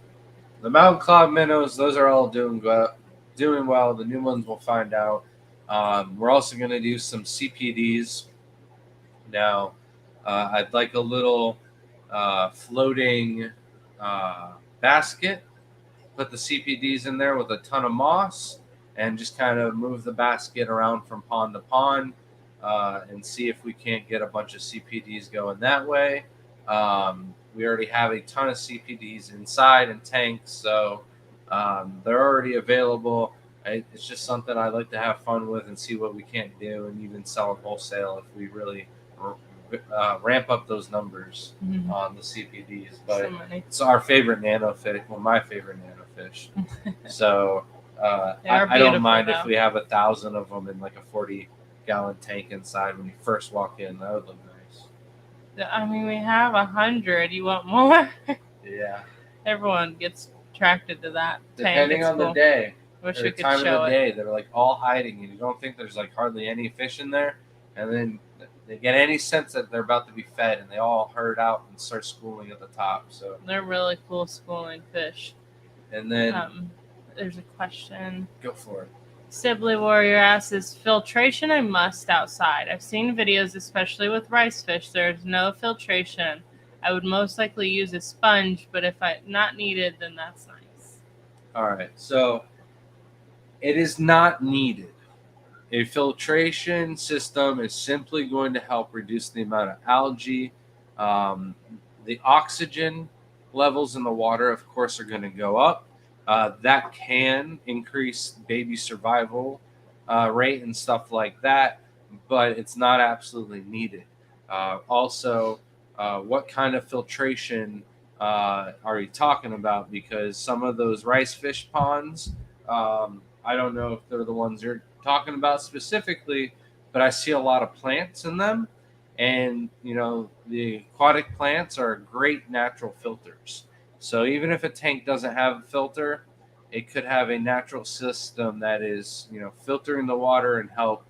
the mountain cloud minnows, those are all doing well. The new ones we'll find out. We're also going to do some CPDs. Now, I'd like a little floating basket. Put the CPDs in there with a ton of moss, and just kind of move the basket around from pond to pond, and see if we can't get a bunch of CPDs going that way. We already have a ton of CPDs inside and tanks, so they're already available. It's just something I'd like to have fun with and see what we can't do, and even sell it wholesale if we really ramp up those numbers on the CPDs. But it's our favorite nanofish. Well, my favorite nanofish. So I don't mind if we have 1,000 of them in like a 40-gallon tank inside when you first walk in. That would look nice. I mean, we have 100. You want more? Yeah. Everyone gets attracted to that. Depending on the day. Wish or we the could time show of the it. day, they're like all hiding, and you don't think there's like hardly any fish in there, and then they get any sense that they're about to be fed, and they all herd out and start schooling at the top. So they're really cool schooling fish. And then there's a question. Go for it. Sibley Warrior asks, "Is filtration a must outside? I've seen videos, especially with rice fish. There's no filtration. I would most likely use a sponge, but if not needed, then that's nice." All right, so it is not needed. A filtration system is simply going to help reduce the amount of algae. The oxygen levels in the water, of course, are going to go up. That can increase baby survival rate and stuff like that, but it's not absolutely needed. Also, what kind of filtration are you talking about? Because some of those rice fish ponds, I don't know if they're the ones you're talking about specifically, but I see a lot of plants in them. And, the aquatic plants are great natural filters. So even if a tank doesn't have a filter, it could have a natural system that is, filtering the water and help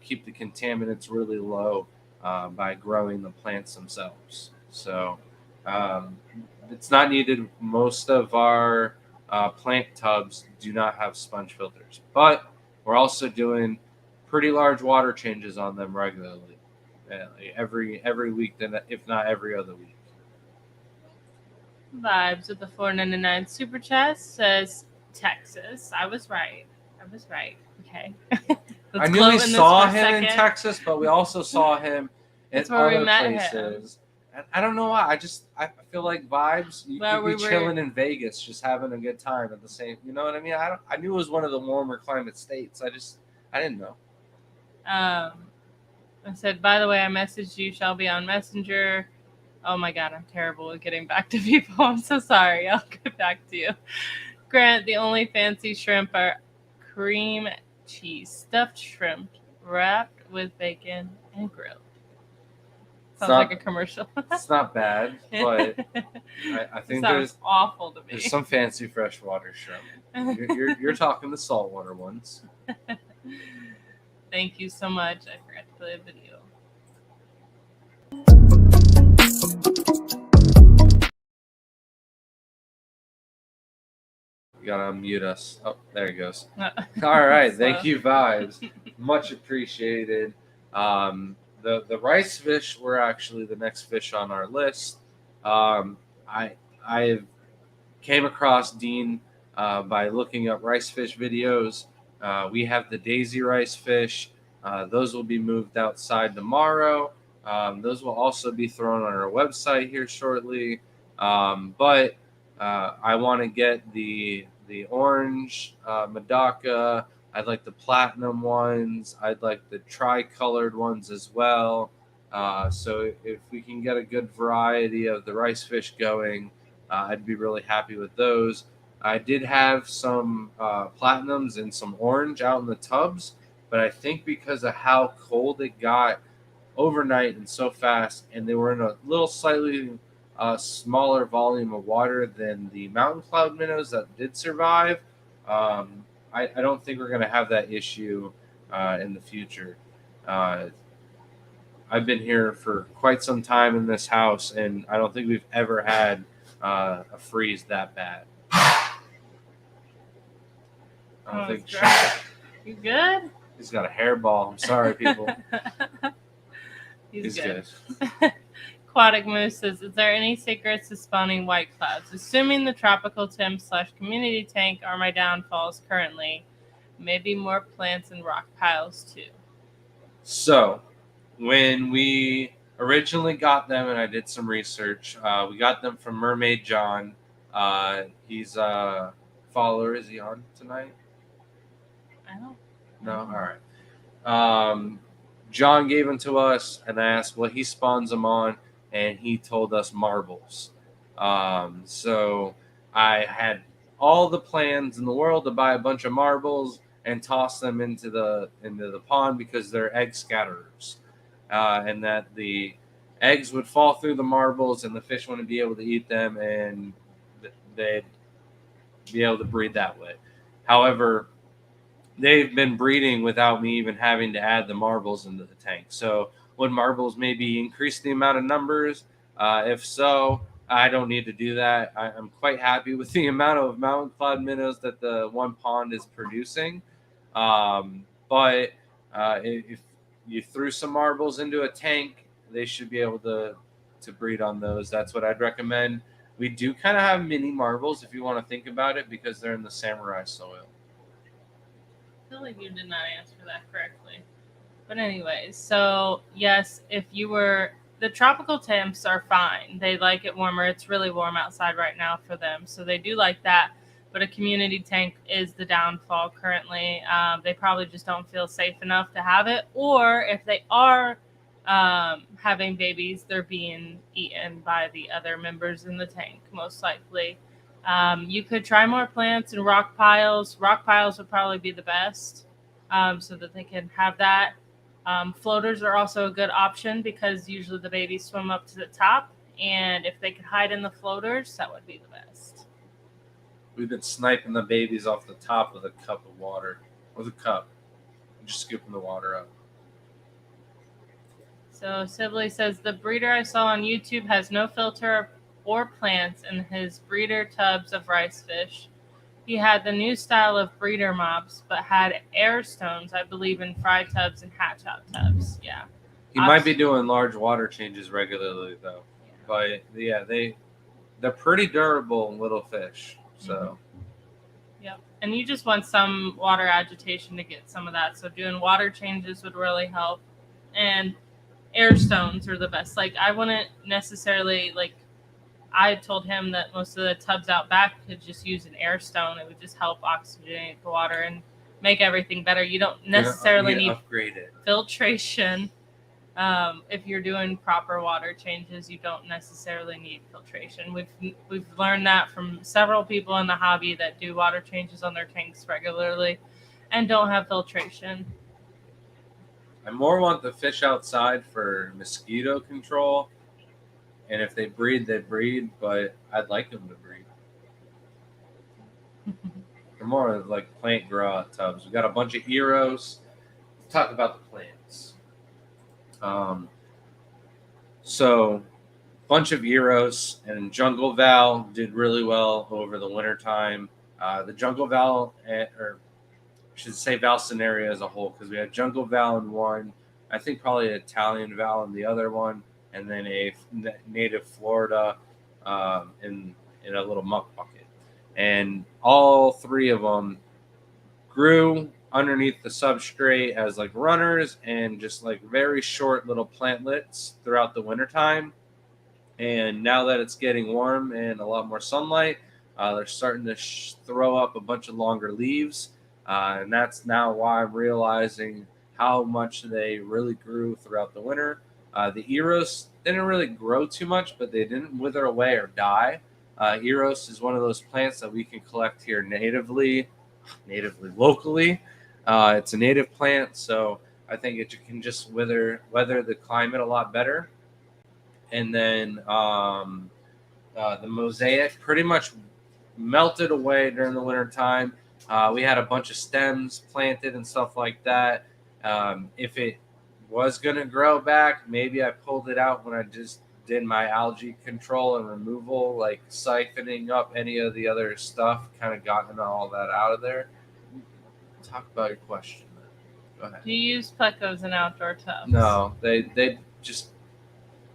keep the contaminants really low by growing the plants themselves. So um, it's not needed. Most of our plant tubs do not have sponge filters, but we're also doing pretty large water changes on them regularly, like every week, then if not every other week. Vibes with the 4.99 super chat says Texas. I was right. Okay. I knew we gloat in this saw for a him in second. Texas, but we also saw him in That's where we other met him. places. And I don't know why. I feel like vibes. You Well, could we be were- chilling in Vegas, just having a good time at the same. You know what I mean? I knew it was one of the warmer climate states. I didn't know. I said, by the way, I messaged you, Shelby, on Messenger. Oh my God, I'm terrible at getting back to people. I'm so sorry. I'll get back to you. Grant, the only fancy shrimp are cream cheese stuffed shrimp wrapped with bacon and grilled. Sounds not- like a commercial. It's not bad, but I think sounds awful to me. there's some fancy freshwater shrimp. You're talking the saltwater ones. Thank you so much. I forgot to play a video. You gotta unmute us. Oh, there he goes. All right, thank Slow. you, Vibes. Much appreciated. The rice fish were actually the next fish on our list. I came across Dean by looking up rice fish videos. We have the daisy rice fish. Those will be moved outside tomorrow. Those will also be thrown on our website here shortly. But I want to get the orange Medaka. I'd like the platinum ones. I'd like the tri-colored ones as well. So if we can get a good variety of the rice fish going, I'd be really happy with those. I did have some platinums and some orange out in the tubs, but I think because of how cold it got overnight and so fast, and they were in a little slightly smaller volume of water than the mountain cloud minnows that did survive, I don't think we're going to have that issue in the future. I've been here for quite some time in this house, and I don't think we've ever had a freeze that bad. I don't think You good? he's got a hairball. I'm sorry, people. He's good. Aquatic Moose says, is there any secrets to spawning white clouds? Assuming the tropical Tim / community tank are my downfalls currently, maybe more plants and rock piles too. So, when we originally got them, and I did some research, we got them from Mermaid John. He's a follower. Is he on tonight? I don't. No? All right. John gave them to us, and I asked what he spawns them on, and he told us marbles. So I had all the plans in the world to buy a bunch of marbles and toss them into the pond because they're egg scatterers, and that the eggs would fall through the marbles and the fish wouldn't be able to eat them, and they'd be able to breed that way. However, they've been breeding without me even having to add the marbles into the tank. So would marbles maybe increase the amount of numbers? If so, I don't need to do that. I'm quite happy with the amount of mountain cloud minnows that the one pond is producing. But if you threw some marbles into a tank, they should be able to breed on those. That's what I'd recommend. We do kind of have mini marbles if you want to think about it, because they're in the samurai soil. I feel like you did not answer that correctly. But anyways, so yes, if you were, the tropical temps are fine. They like it warmer. It's really warm outside right now for them. So they do like that. but a community tank is the downfall currently. They probably just don't feel safe enough to have it, or if they are having babies, they're being eaten by the other members in the tank, most likely. You could try more plants and rock piles. Rock piles would probably be the best, so that they can have that. Floaters are also a good option because usually the babies swim up to the top, and if they could hide in the floaters, that would be the best. We've been sniping the babies off the top with a cup of water, with a cup, and just scooping the water up. So Sibley says the breeder I saw on YouTube has no filter or plants in his breeder tubs of rice fish. He had the new style of breeder mops, but had air stones, I believe, in fry tubs and hatch out tubs. Yeah. He might be doing large water changes regularly though, but yeah, they're pretty durable little fish. So. Yep. And you just want some water agitation to get some of that. So doing water changes would really help. And air stones are the best. Like I wouldn't necessarily I told him that most of the tubs out back could just use an air stone. It would just help oxygenate the water and make everything better. You don't necessarily need upgrade it. Filtration. If you're doing proper water changes, you don't necessarily need filtration. We've learned that from several people in the hobby that do water changes on their tanks regularly and don't have filtration. I more want the fish outside for mosquito control. And if they breed, they breed, but I'd like them to breed. They're more like plant grow out tubs. We got a bunch of Eros. Let's talk about the plants. So, bunch of Eros and Jungle Val did really well over the wintertime. The Jungle Val, or I should say Valsinaria as a whole, because we had Jungle Val in one, I think probably Italian Val in the other one, and then a native Florida in a little muck bucket. And all three of them grew underneath the substrate as like runners and just like very short little plantlets throughout the wintertime. And now that it's getting warm and a lot more sunlight, they're starting to throw up a bunch of longer leaves. And that's now why I'm realizing how much they really grew throughout the winter. The Eros didn't really grow too much, but they didn't wither away or die. Eros is one of those plants that we can collect here locally. It's a native plant, so I think it can just weather the climate a lot better. And then the mosaic pretty much melted away during the winter time. We had a bunch of stems planted and stuff like that. If it was going to grow back, maybe I pulled it out when I just did my algae control and removal, like siphoning up any of the other stuff, kind of gotten all that out of there. Talk about your question. Go ahead. Do you use plecos in outdoor tubs? No, they're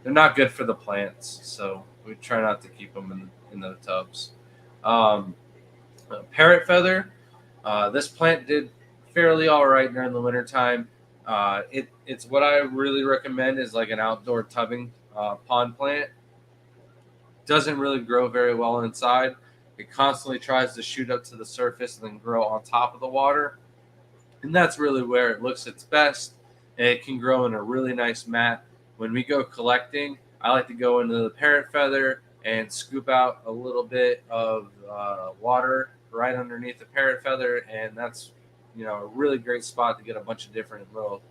not good for the plants, so we try not to keep them in the tubs. Parrot feather. This plant did fairly all right during the wintertime. It's what I really recommend is like an outdoor tubbing pond plant. Doesn't really grow very well inside. It constantly tries to shoot up to the surface and then grow on top of the water. And that's really where it looks its best. And it can grow in a really nice mat. When we go collecting, I like to go into the parrot feather and scoop out a little bit of water right underneath the parrot feather. And that's, a really great spot to get a bunch of different little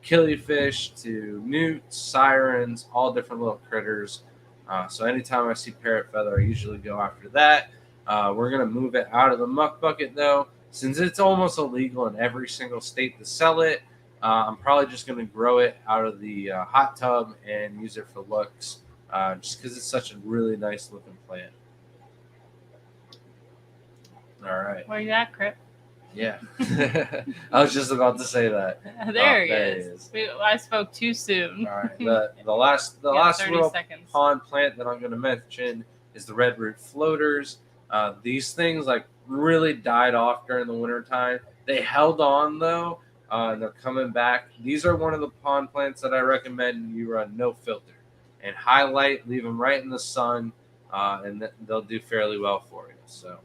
killifish to newts, sirens, all different little critters. So anytime I see parrot feather, I usually go after that. We're going to move it out of the muck bucket, though. Since it's almost illegal in every single state to sell it, I'm probably just going to grow it out of the hot tub and use it for looks, just because it's such a really nice looking plant. All right. Where you at, Crip? Yeah. I was just about to say that. There he is. I spoke too soon. All right. The last real seconds. pond plant that I'm going to mention is the red root floaters. These things really died off during the wintertime. They held on though, and they're coming back. These are one of the pond plants that I recommend you run no filter and highlight, leave them right in the sun, and they'll do fairly well for you. So.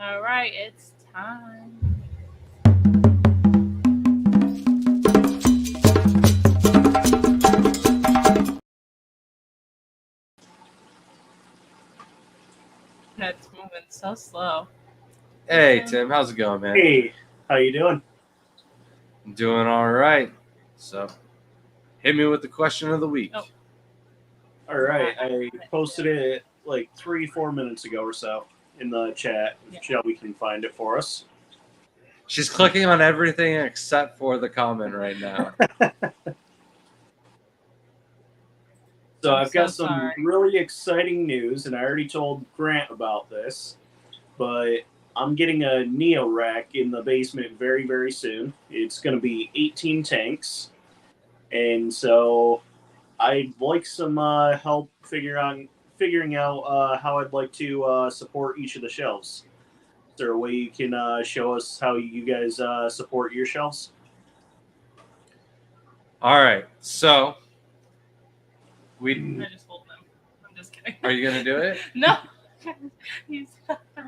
All right, it's time. That's moving so slow. Hey, Tim, how's it going, man? Hey, how you doing? I'm doing all right. So, hit me with the question of the week. Oh. All right, I posted it like 3-4 minutes ago or so in the chat. Yeah. If Shelby can find it for us. She's clicking on everything except for the comment right now. So I'm I've got so some sorry. really exciting news, and I already told Grant about this, but I'm getting a Neo rack in the basement very, very soon. It's going to be 18 tanks, and so I'd like some help figuring out how I'd like to support each of the shelves. Is there a way you can show us how you guys support your shelves? All right. So, I just hold them. I'm just kidding. are you going to do it? No.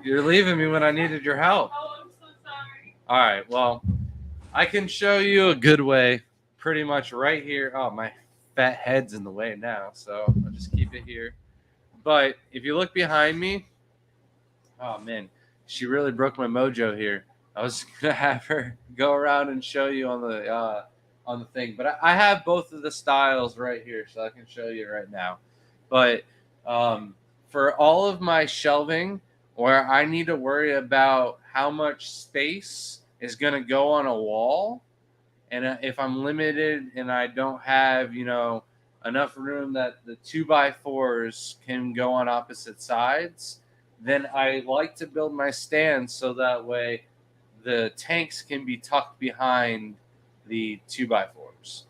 You're leaving me when I needed your help. Oh, I'm so sorry. All right. Well, I can show you a good way pretty much right here. Oh, my fat head's in the way now, so I'll just keep it here. But if you look behind me, oh, man, she really broke my mojo here. I was going to have her go around and show you on the thing. But I have both of the styles right here, so I can show you right now. But for all of my shelving, where I need to worry about how much space is going to go on a wall, and if I'm limited and I don't have, enough room that the 2x4s can go on opposite sides, then I like to build my stands so that way the tanks can be tucked behind the 2x4s.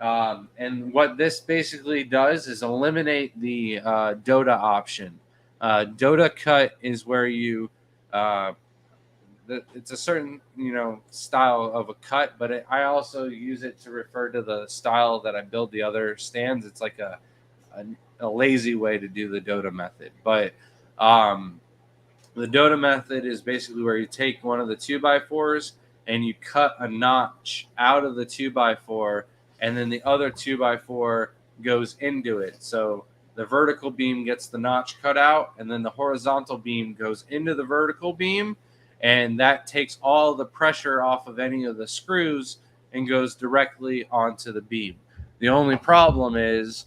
And what this basically does is eliminate the Dota option. Dota cut is where you, it's a certain style of a cut, but I also use it to refer to the style that I build the other stands. It's like a lazy way to do the Dota method, but the Dota method is basically where you take one of the 2x4s and you cut a notch out of the 2x4, and then the other 2x4 goes into it. So the vertical beam gets the notch cut out, and then the horizontal beam goes into the vertical beam, and that takes all the pressure off of any of the screws and goes directly onto the beam. The only problem is,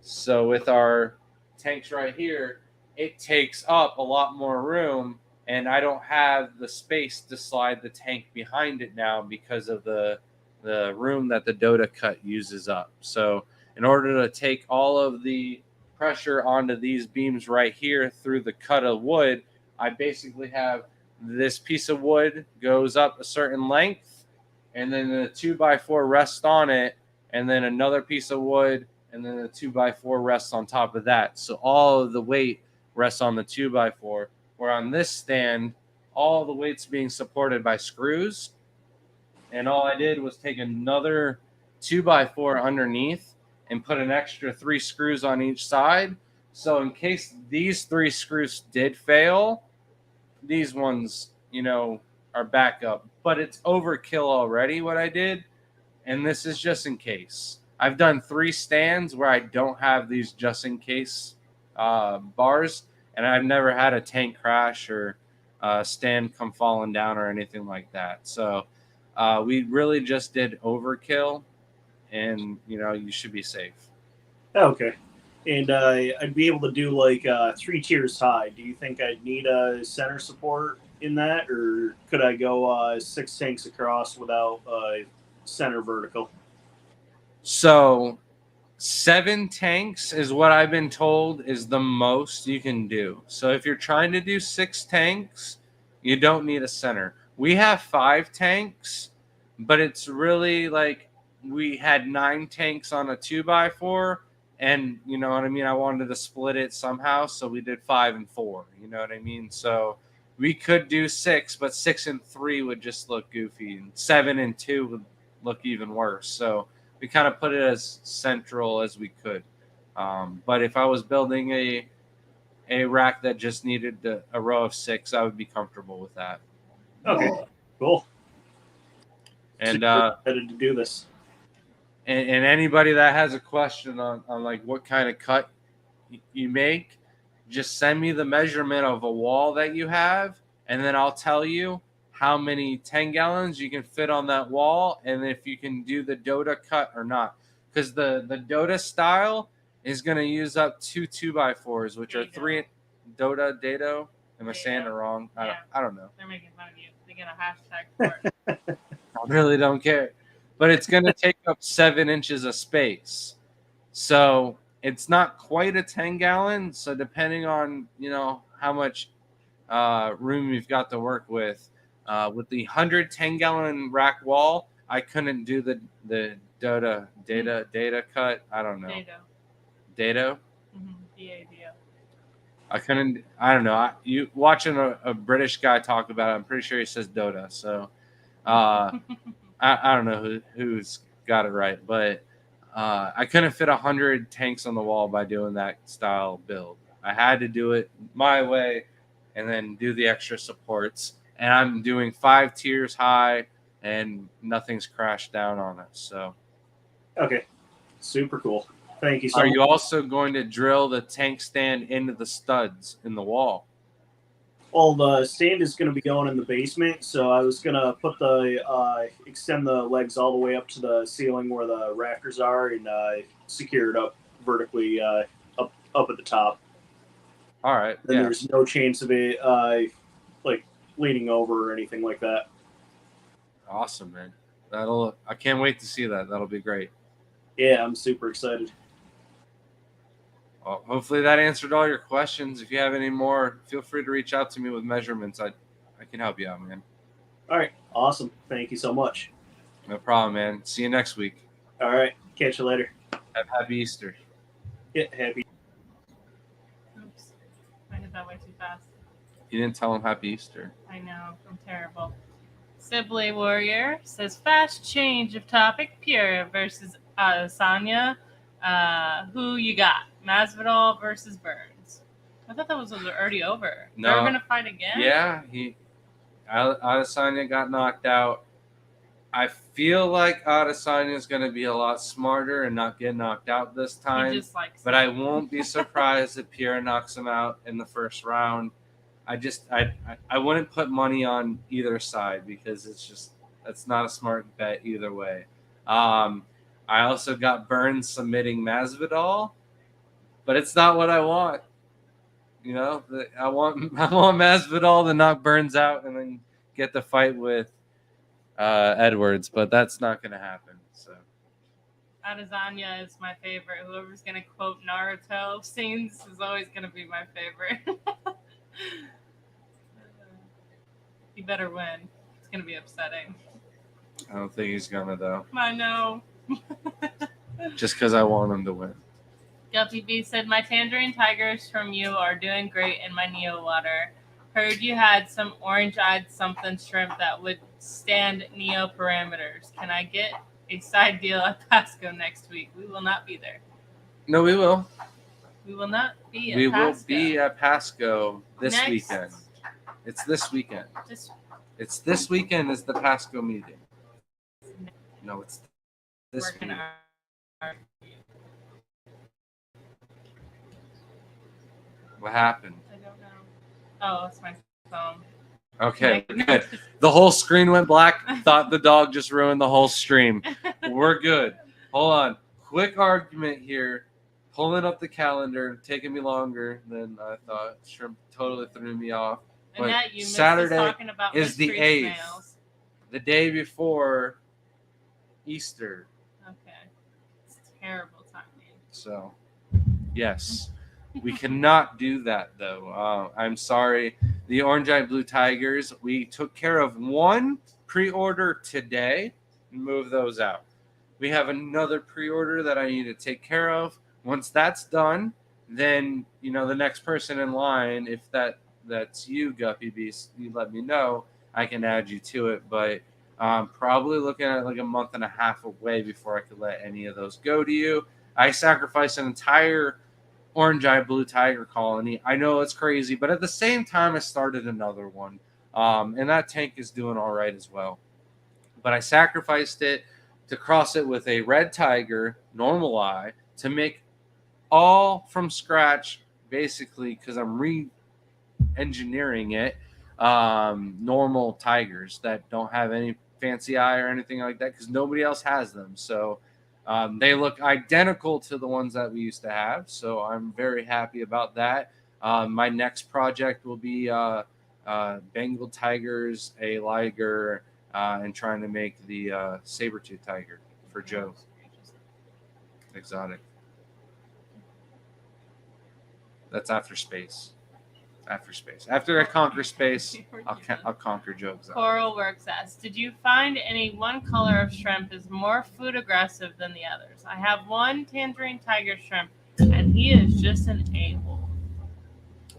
so with our tanks right here, it takes up a lot more room, and I don't have the space to slide the tank behind it now because of the room that the Dota cut uses up. So in order to take all of the pressure onto these beams right here through the cut of wood, I basically have this piece of wood goes up a certain length, and then the 2x4 rests on it, and then another piece of wood, and then the 2x4 rests on top of that. So all of the weight rests on the 2x4, where on this stand, all the weight's being supported by screws. And all I did was take another 2x4 underneath and put an extra 3 screws on each side. So in case these 3 screws did fail, these ones, are backup. But it's overkill already what I did, and this is just in case. I've done 3 stands where I don't have these just in case bars, and I've never had a tank crash or stand come falling down or anything like that. So we really just did overkill, and you should be safe. Okay. And I'd be able to do like 3 tiers high. Do you think I'd need a center support in that, or could I go 6 tanks across without center vertical? So 7 tanks is what I've been told is the most you can do. So if you're trying to do 6 tanks, you don't need a center. We have 5 tanks, but it's really like we had 9 tanks on a 2x4, and you know what I mean? I wanted to split it somehow, so we did 5 and 4. You know what I mean? So we could do 6, but 6 and 3 would just look goofy, and 7 and 2 would look even worse. So we kind of put it as central as we could. But if I was building a rack that just needed a row of 6, I would be comfortable with that. Okay, cool. And Super excited to do this. and anybody that has a question on like what kind of cut you make, just send me the measurement of a wall that you have, and then I'll tell you how many 10 gallons you can fit on that wall, and if you can do the Dota cut or not. Because the Dota style is going to use up 2 2x4s, which are 3 Dado. Am I saying it wrong? Yeah. I don't know. They're making fun of you. They get a hashtag for it. I really don't care. But it's going to take up 7 inches of space. So it's not quite a 10 gallon. So depending on, how much room you've got to work with the 110 gallon rack wall, I couldn't do the data cut. I don't know. Dado? D-A-D-O. I couldn't. I don't know. You watching a British guy talk about it, I'm pretty sure he says Dota. So I don't know who's got it right, but I couldn't fit 100 tanks on the wall by doing that style build. I had to do it my way and then do the extra supports. And I'm doing 5 tiers high, and nothing's crashed down on us. So okay, super cool. Thank you so much. Are you also going to drill the tank stand into the studs in the wall? Well, the stand is going to be going in the basement, so I was going to put extend the legs all the way up to the ceiling where the rafters are and secure it up vertically up at the top. All right. And there's no chance of it leaning over or anything like that. Awesome, man. I can't wait to see that. That'll be great. Yeah, I'm super excited. Well, hopefully that answered all your questions. If you have any more, feel free to reach out to me with measurements. I can help you out, man. All right. Awesome. Thank you so much. No problem, man. See you next week. All right. Catch you later. Have happy Easter. Yeah, happy. Oops. I did that way too fast. You didn't tell him happy Easter. I know. I'm terrible. Sibley Warrior says, fast change of topic. Pure versus Adesanya. Who you got? Masvidal versus Burns. I thought that was already over. No. They're gonna fight again? Yeah, Adesanya got knocked out. I feel like Adesanya is going to be a lot smarter and not get knocked out this time. He just likes but I won't be surprised if Pierre knocks him out in the first round. I wouldn't put money on either side because that's not a smart bet either way. I also got Burns submitting Masvidal, but it's not what I want. I want Masvidal to knock Burns out and then get the fight with Edwards, but that's not going to happen. So Adesanya is my favorite. Whoever's going to quote Naruto scenes is always going to be my favorite. He better win. It's going to be upsetting. I don't think he's going to, though. I know. Just because I want him to win. Guppy B said, my tangerine tigers from you are doing great in my Neo water. Heard you had some orange-eyed something shrimp that would stand Neo parameters. Can I get a side deal at Pasco next week? We will not be there. No, we will. We will not be at We Pasco. will be at Pasco this Next. weekend. It's this weekend. Just It's this weekend is the Pasco meeting. No, it's this we're weekend. gonna argue. What happened? I don't know. Oh, it's my phone. Okay, good. The whole screen went black. Thought the dog just ruined the whole stream. We're good. Hold on. Quick argument here. Pulling up the calendar, taking me longer than I thought. Shrimp totally threw me off. And But that you missed us Saturday talking about is the mystery 8th. snails. The day before Easter. Okay. It's terrible timing. So, yes. We cannot do that, though. I'm sorry. The Orange Eye Blue Tigers, we took care of one pre-order today and moved those out. We have another pre-order that I need to take care of. Once that's done, then, the next person in line, if that's you, Guppy Beast, you let me know. I can add you to it. But probably looking at like a month and a half away before I could let any of those go to you. I sacrificed an entire orange eye blue tiger colony. I know it's crazy, but at the same time, I started another one, and that tank is doing all right as well. But I sacrificed it to cross it with a red tiger normal eye to make all from scratch, basically, because I'm re-engineering it. Normal tigers that don't have any fancy eye or anything like that, because nobody else has them. So they look identical to the ones that we used to have. So I'm very happy about that. My next project will be Bengal tigers, a liger, and trying to make the saber-tooth tiger for Joe. Exotic. That's after space. After space. After I conquer space, I'll conquer Joe. Coral Works asks, did you find any one color of shrimp is more food aggressive than the others? I have one tangerine tiger shrimp, and he is just an a-hole.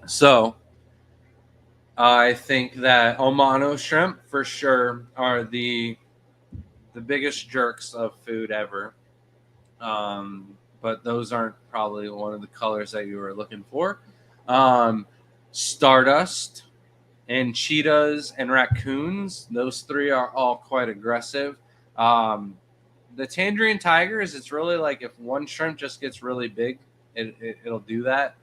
So, I think that Omano shrimp for sure are the biggest jerks of food ever. But those aren't probably one of the colors that you were looking for. Stardust and cheetahs and raccoons, those three are all quite aggressive. The tangerine tigers, it's really like if one shrimp just gets really big, it'll do that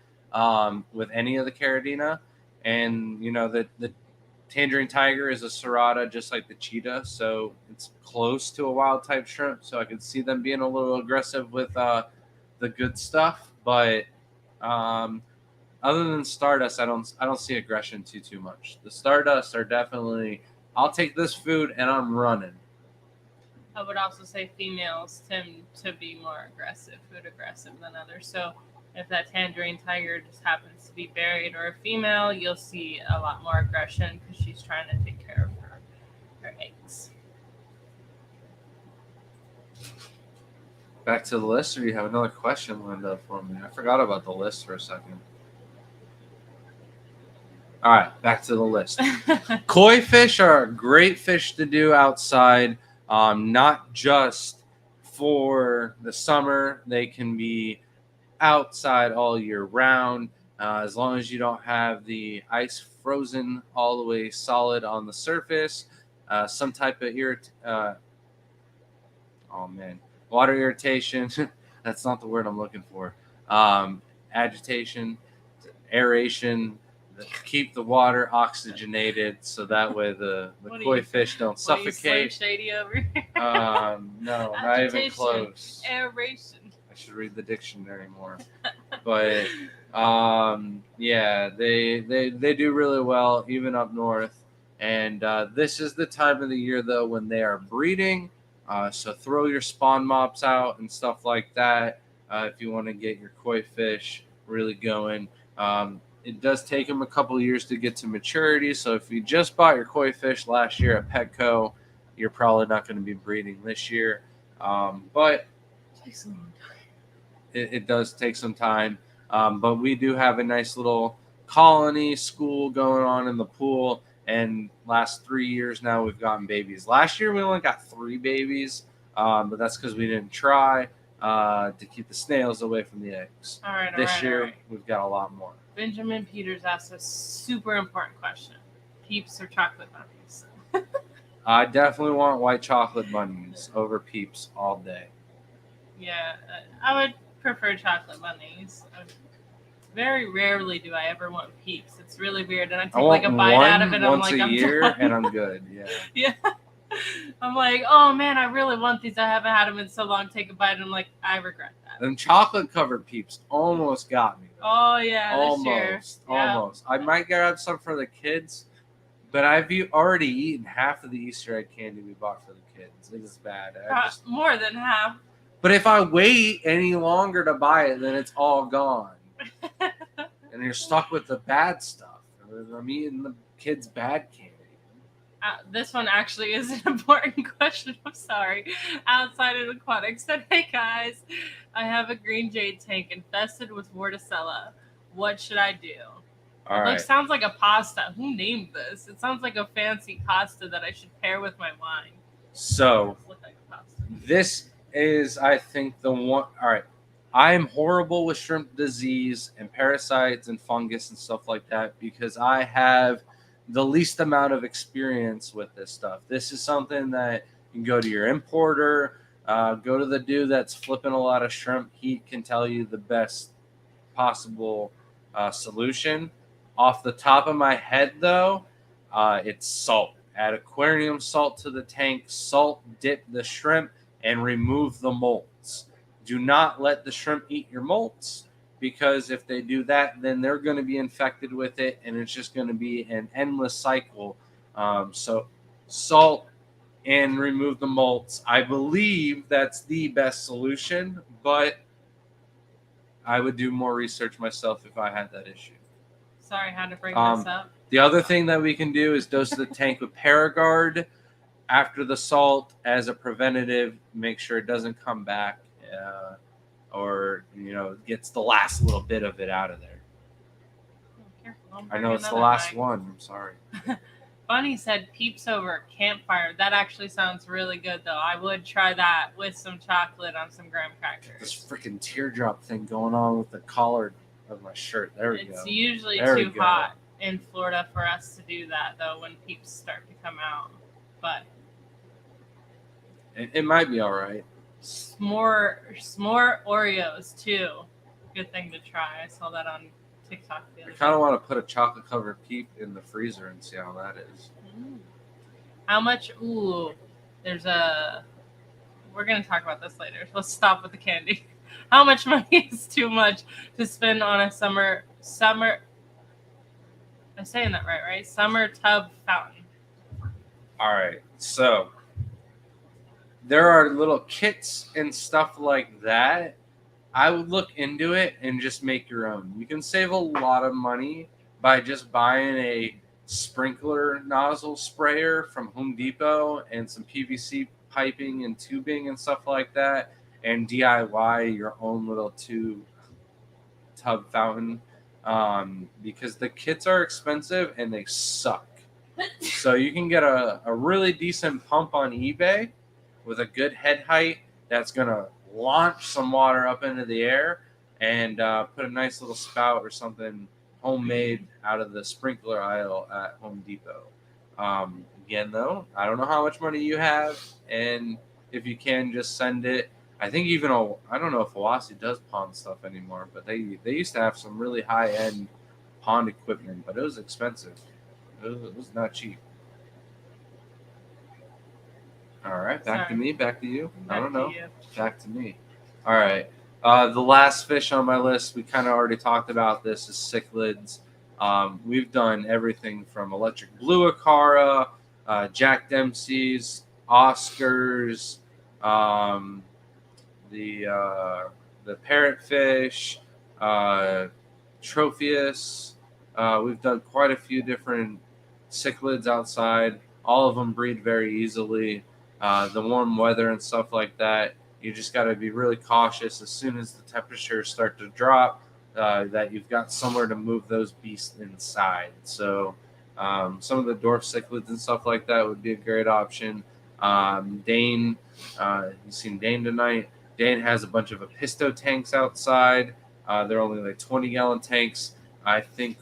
with any of the Caridina. And, you know, the tangerine tiger is a serrata just like the cheetah, so it's close to a wild type shrimp. So I could see them being a little aggressive with the good stuff. But other than Stardust, I don't see aggression too much. The Stardust are definitely, I'll take this food and I'm running. I would also say females tend to be more aggressive, food aggressive than others. So if that tangerine tiger just happens to be buried or a female, you'll see a lot more aggression because she's trying to take care of her eggs. Back to the list, or do you have another question lined up for me? I forgot about the list for a second. All right, back to the list. Koi fish are a great fish to do outside, not just for the summer. They can be outside all year round, as long as you don't have the ice frozen all the way solid on the surface. Some type of water irritation. That's not the word I'm looking for. Agitation, aeration. Keep the water oxygenated so that way the koi fish don't suffocate. Shady over here. No, not even close. Aeration. I should read the dictionary more. But yeah, they do really well even up north. And this is the time of the year though when they are breeding. So throw your spawn mops out and stuff like that if you want to get your koi fish really going. It does take them a couple of years to get to maturity. So if you just bought your koi fish last year at Petco, you're probably not going to be breeding this year. But it does take some time. But we do have a nice little colony school going on in the pool. And last 3 years now, we've gotten babies. Last year, we only got 3 babies. But that's because we didn't try to keep the snails away from the eggs. This year, we've got a lot more. Benjamin Peters asked a super important question. Peeps or chocolate bunnies? I definitely want white chocolate bunnies over Peeps all day. Yeah, I would prefer chocolate bunnies. Very rarely do I ever want Peeps. It's really weird. And I take like a bite out of it. I'm like, once a year and I'm good. Yeah. Yeah. I'm like, oh man, I really want these. I haven't had them in so long. Take a bite and I'm like, I regret that. Them chocolate covered Peeps almost got me. Oh yeah, almost. I might grab some for the kids, but I've already eaten half of the Easter egg candy we bought for the kids. It is bad. More than half. But if I wait any longer to buy it, then it's all gone, and you're stuck with the bad stuff. I'm eating the kids' bad candy. This one actually is an important question. I'm sorry. Outside of aquatics said, hey guys, I have a green jade tank infested with Vorticella. What should I do? All right. Sounds like a pasta. Who named this? It sounds like a fancy pasta that I should pair with my wine. So this is, I think, the one. All right. I'm horrible with shrimp disease and parasites and fungus and stuff like that because I have the least amount of experience with this stuff. This is something that you can go to your importer, go to the dude that's flipping a lot of shrimp. He can tell you the best possible solution. Off the top of my head, though, it's salt. Add aquarium salt to the tank, salt dip the shrimp, and remove the molts. Do not let the shrimp eat your molts because if they do that, then they're going to be infected with it, and it's just going to be an endless cycle. So, salt and remove the molts. I believe that's the best solution, but I would do more research myself if I had that issue. Sorry, I had to bring this up. The other thing that we can do is dose the tank with Paragard after the salt as a preventative. Make sure it doesn't come back or gets the last little bit of it out of there. Careful, I know it's the last one. I'm sorry. Bunny said peeps over campfire. That actually sounds really good, though. I would try that with some chocolate on some graham crackers. This freaking teardrop thing going on with the collar of my shirt. There we go. It's usually There we too go. hot in Florida for us to do that, though, when peeps start to come out. But It might be all right. s'more Oreos, too. Good thing to try. I saw that on TikTok the I other day. kind of want to put a chocolate covered peep in the freezer and see how that is. How much? Ooh, there's a. We're gonna talk about this later. Let's stop with the candy. How much money is too much to spend on a summer? I'm saying that right? Summer tub fountain. All right, so there are little kits and stuff like that. I would look into it and just make your own. You can save a lot of money by just buying a sprinkler nozzle sprayer from Home Depot and some PVC piping and tubing and stuff like that, and DIY your own little tub fountain because the kits are expensive and they suck. So you can get a really decent pump on eBay with a good head height that's going to launch some water up into the air and put a nice little spout or something homemade out of the sprinkler aisle at Home Depot. Again, though, I don't know how much money you have, and if you can, just send it. I think even I don't know if Owasso does pond stuff anymore, but they used to have some really high-end pond equipment, but it was expensive. It was not cheap. All right, back to me, back to you. I don't know. Back to me. All right. The last fish on my list, we kind of already talked about this, is cichlids. We've done everything from electric blue acara, Jack Dempsey's, Oscars, the parrotfish, Tropheus. We've done quite a few different cichlids outside. All of them breed very easily. The warm weather and stuff like that, you just got to be really cautious as soon as the temperatures start to drop, that you've got somewhere to move those beasts inside. So some of the dwarf cichlids and stuff like that would be a great option. Dane, you've seen Dane tonight. Dane has a bunch of Episto tanks outside. They're only like 20-gallon tanks. I think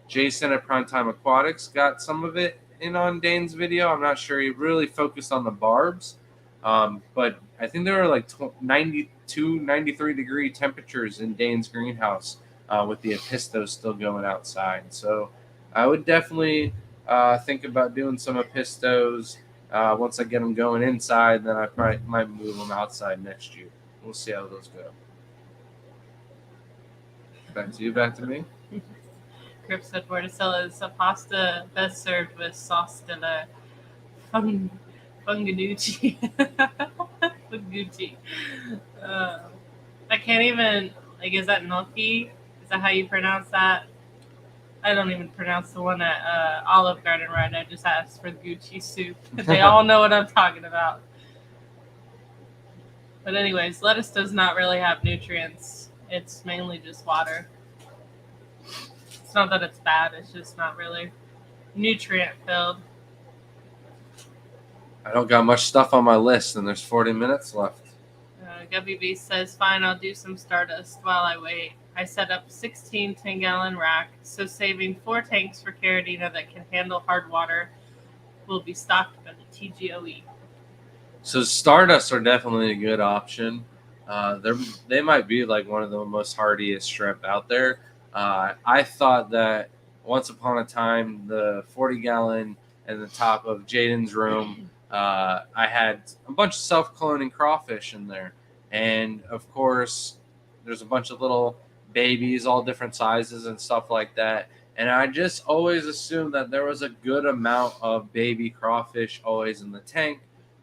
Jason at Primetime Aquatics got some of it in on Dane's video. I'm not sure. He really focused on the barbs. But I think there were like 92, 93-degree temperatures in Dane's greenhouse with the Epistos still going outside. So I would definitely think about doing some Epistos. Once I get them going inside, then I might move them outside next year. We'll see how those go. Back to you, back to me. Grip said Vorticella is a pasta best served with sauce de la Funganucci. Fungucci. I can't even, is that gnocchi? Is that how you pronounce that? I don't even pronounce the one at Olive Garden right. I just asked for Gucci soup. They all know what I'm talking about. But anyways, lettuce does not really have nutrients. It's mainly just water. It's not that it's bad. It's just not really nutrient filled. I don't got much stuff on my list, and there's 40 minutes left. WB says, fine, I'll do some Stardust while I wait. I set up 16 10-gallon rack, so saving 4 tanks for Caradina that can handle hard water will be stocked by the TGOE. So Stardust are definitely a good option. They might be like one of the most hardiest shrimp out there. I thought that once upon a time, the 40-gallon in the top of Jaden's room, I had a bunch of self-cloning crawfish in there. And of course, there's a bunch of little babies, all different sizes and stuff like that. And I just always assumed that there was a good amount of baby crawfish always in the tank.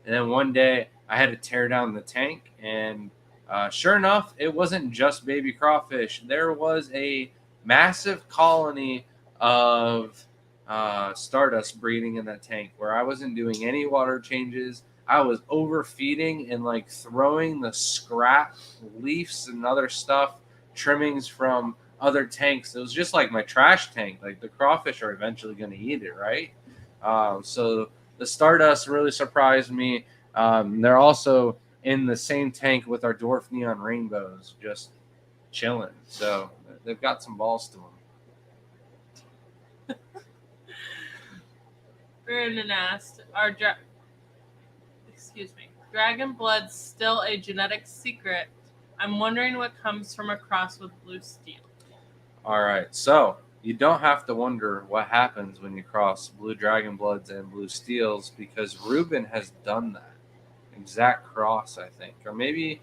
And then one day I had to tear down the tank, and sure enough, it wasn't just baby crawfish. There was a massive colony of Stardust breeding in that tank where I wasn't doing any water changes. I was overfeeding and like throwing the scrap leaves and other stuff, trimmings from other tanks. It was just like my trash tank. Like the crawfish are eventually going to eat it, right? So the Stardust really surprised me. They're also in the same tank with our dwarf neon rainbows, just chilling. So they've got some balls to them. Brandon asked, Dragon Blood's still a genetic secret? I'm wondering what comes from a cross with blue steel. All right, so you don't have to wonder what happens when you cross blue Dragon Bloods and blue Steels, because Ruben has done that exact cross, I think. Or maybe,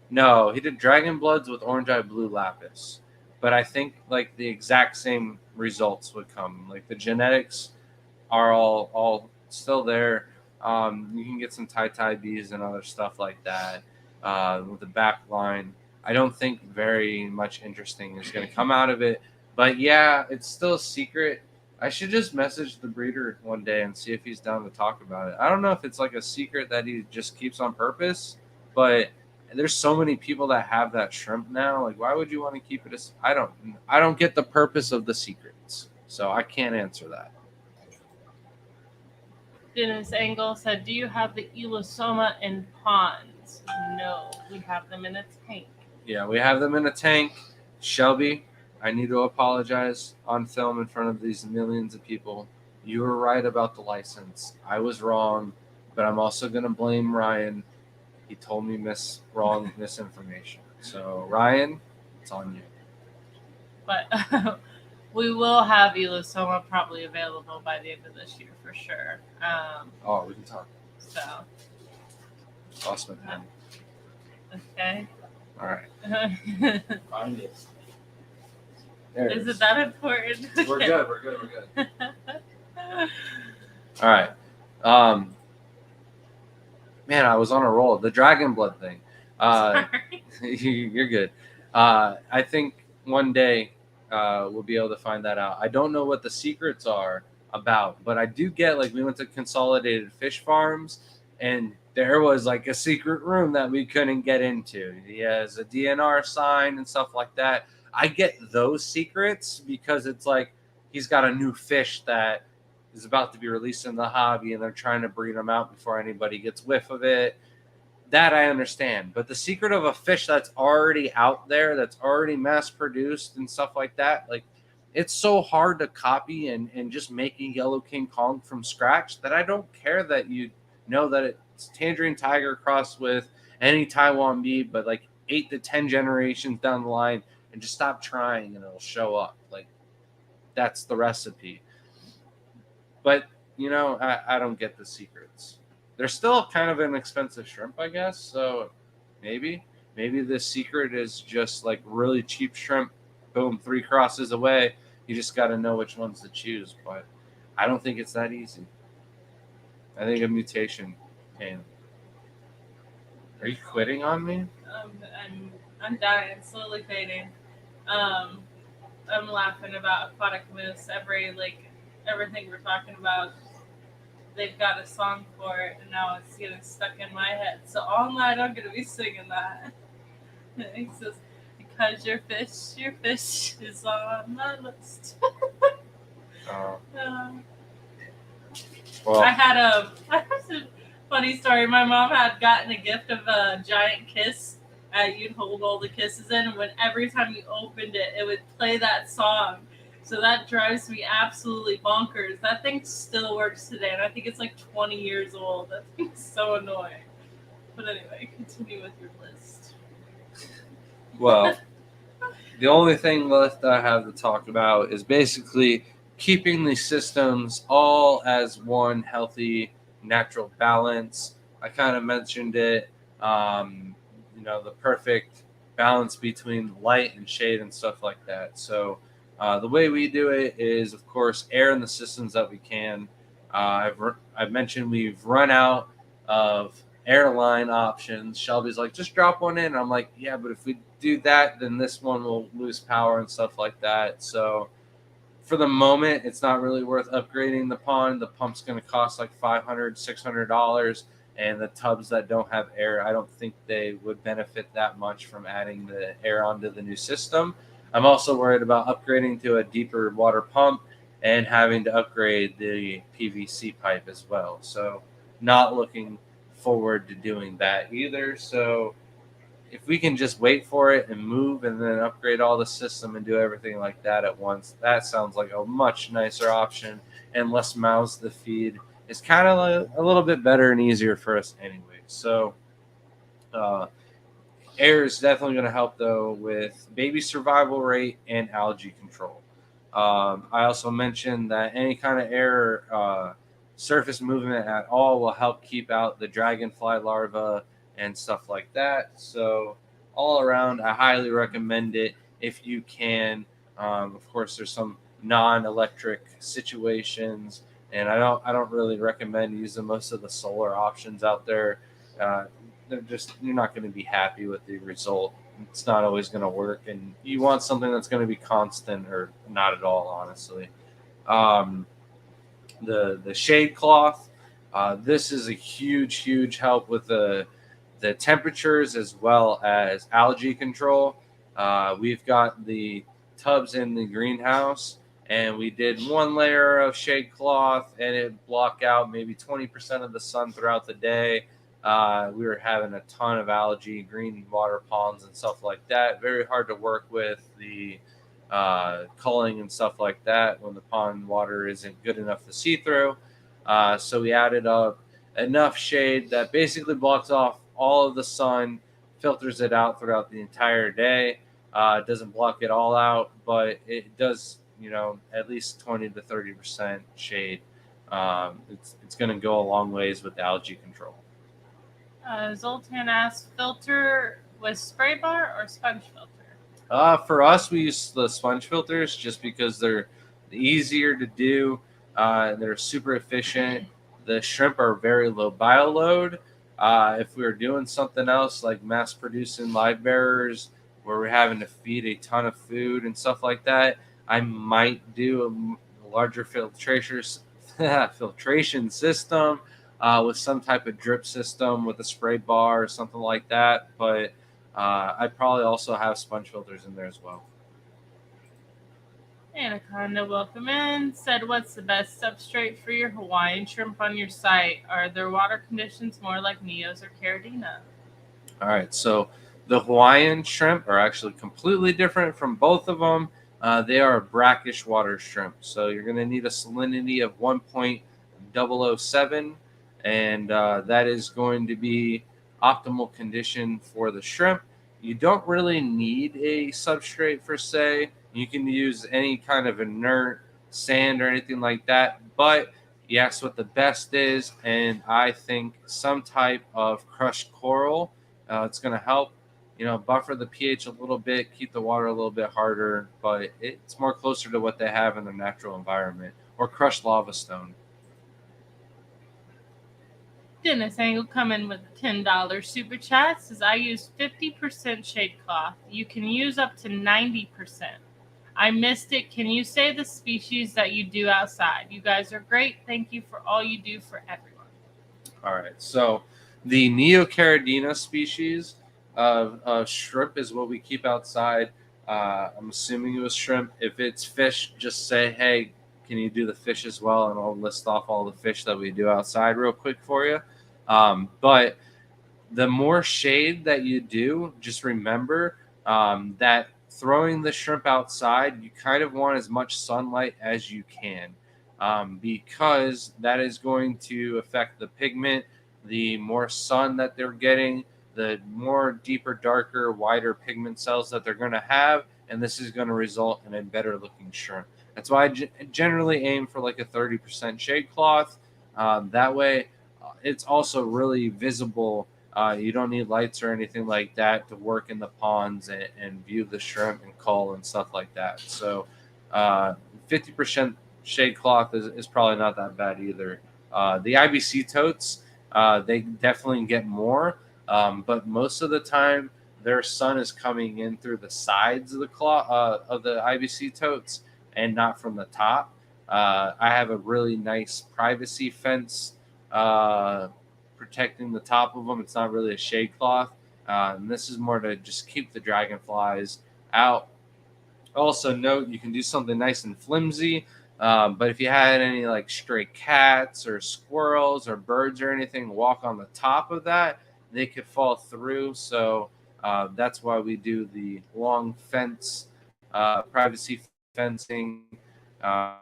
no, he did Dragon Bloods with Orange Eye Blue Lapis. But I think like the exact same results would come. Like the genetics are all still there. You can get some tie bees and other stuff like that with the back line. I don't think very much interesting is going to come out of it. But yeah, it's still a secret. I should just message the breeder one day and see if he's down to talk about it. I don't know if it's like a secret that he just keeps on purpose, but there's so many people that have that shrimp now. Like, why would you want to keep it? I don't get the purpose of the secrets, so I can't answer that. Dennis Engel said, do you have the Elosoma in ponds? No, we have them in a tank. Yeah, we have them in a tank. Shelby, I need to apologize on film in front of these millions of people. You were right about the license. I was wrong, but I'm also going to blame Ryan. He told me wrong misinformation. So, Ryan, it's on you. But we will have Elosoma probably available by the end of this year for sure. We can talk. So. Lost my pen. Okay. All right. Find it. Is it that important? We're good. All right. Man, I was on a roll. The Dragon Blood thing. Sorry. You're good. I think one day we'll be able to find that out. I don't know what the secrets are about, but I do get, like, we went to Consolidated Fish Farms, and there was like a secret room that we couldn't get into. He has a DNR sign and stuff like that. I get those secrets because it's like he's got a new fish that is about to be released in the hobby, and they're trying to breed them out before anybody gets whiff of it. That I understand. But the secret of a fish that's already out there, that's already mass produced and stuff like that, like, it's so hard to copy and just make a Yellow King Kong from scratch that I don't care that you know that it's Tangerine Tiger crossed with any Taiwan bee, but like 8 to 10 generations down the line, and just stop trying and it'll show up. Like, that's the recipe. But, you know, I don't get the secrets. They're still kind of an expensive shrimp, I guess. So maybe the secret is just like really cheap shrimp. Boom, 3 crosses away. You just got to know which ones to choose. But I don't think it's that easy. I think a mutation can. Are you quitting on me? I'm dying, slowly fading. I'm laughing about aquatic moose. Everything we're talking about, they've got a song for it, and now it's getting stuck in my head. So all night I'm gonna be singing that. It says, "Because your fish is on my list." Well, I had a funny story. My mom had gotten a gift of a giant kiss you'd hold all the kisses in, and when every time you opened it, it would play that song. So that drives me absolutely bonkers. That thing still works today, and I think it's like 20 years old. That thing's so annoying. But anyway, continue with your list. Well, the only thing left I have to talk about is basically keeping the systems all as one healthy, natural balance. I kind of mentioned it, the perfect balance between light and shade and stuff like that. So the way we do it is, of course, air in the systems that we can. I've mentioned we've run out of airline options. Shelby's like, just drop one in. I'm like, yeah, but if we do that, then this one will lose power and stuff like that. So for the moment, it's not really worth upgrading the pond. The pump's going to cost like $500, $600. And the tubs that don't have air, I don't think they would benefit that much from adding the air onto the new system. I'm also worried about upgrading to a deeper water pump and having to upgrade the PVC pipe as well. So not looking forward to doing that either. So if we can just wait for it and move and then upgrade all the system and do everything like that at once, that sounds like a much nicer option and less mouths to feed. It's kind of a little bit better and easier for us anyway. So air is definitely going to help though with baby survival rate and algae control. I also mentioned that any kind of air surface movement at all will help keep out the dragonfly larvae and stuff like that. So all around, I highly recommend it if you can. Of course, there's some non-electric situations, and I don't really recommend using most of the solar options out there. You're not going to be happy with the result. It's not always going to work, and you want something that's going to be constant or not at all, honestly. The shade cloth. This is a huge help with the temperatures as well as algae control. We've got the tubs in the greenhouse, and we did one layer of shade cloth, and it blocked out maybe 20% of the sun throughout the day. We were having a ton of algae, green water ponds, and stuff like that. Very hard to work with the culling and stuff like that when the pond water isn't good enough to see through. So we added up enough shade that basically blocks off all of the sun, filters it out throughout the entire day. It doesn't block it all out, but it does, at least 20 to 30% shade. It's going to go a long ways with algae control. Zoltan asks, filter with spray bar or sponge filter? For us, we use the sponge filters just because they're easier to do. They're super efficient. The shrimp are very low bioload. If we were doing something else like mass producing live bearers where we're having to feed a ton of food and stuff like that, I might do a larger filtration system with some type of drip system with a spray bar or something like that. But I'd probably also have sponge filters in there as well. Anaconda, welcome in. Said, what's the best substrate for your Hawaiian shrimp on your site? Are their water conditions more like Neos or Caridina? All right, so the Hawaiian shrimp are actually completely different from both of them. They are brackish water shrimp, so you're going to need a salinity of 1.007, and that is going to be optimal condition for the shrimp. You don't really need a substrate per se. You can use any kind of inert sand or anything like that. But you asked what the best is, and I think some type of crushed coral. It's going to help, buffer the pH a little bit, keep the water a little bit harder, but it's more closer to what they have in their natural environment. Or crushed lava stone. Dennis Angle coming with a $10 super chat. Says, I use 50% shade cloth. You can use up to 90%. I missed it. Can you say the species that you do outside? You guys are great. Thank you for all you do for everyone. All right. So the Neocaridina species of shrimp is what we keep outside. I'm assuming it was shrimp. If it's fish, just say, hey, can you do the fish as well? And I'll list off all the fish that we do outside real quick for you. But the more shade that you do, just remember that throwing the shrimp outside, you kind of want as much sunlight as you can, because that is going to affect the pigment. The more sun that they're getting, the more deeper, darker, wider pigment cells that they're going to have, and this is going to result in a better looking shrimp. That's why I generally aim for like a 30% shade cloth. That way, it's also really visible. You don't need lights or anything like that to work in the ponds and view the shrimp and cull and stuff like that. So, 50% shade cloth is probably not that bad either. The IBC totes, they definitely get more, but most of the time their sun is coming in through the sides of the of the IBC totes and not from the top. I have a really nice privacy fence protecting the top of them. It's not really a shade cloth, and this is more to just keep the dragonflies out. Also, note you can do something nice and flimsy, but if you had any like stray cats or squirrels or birds or anything walk on the top of that, they could fall through. So that's why we do the long fence, privacy fencing. Uh,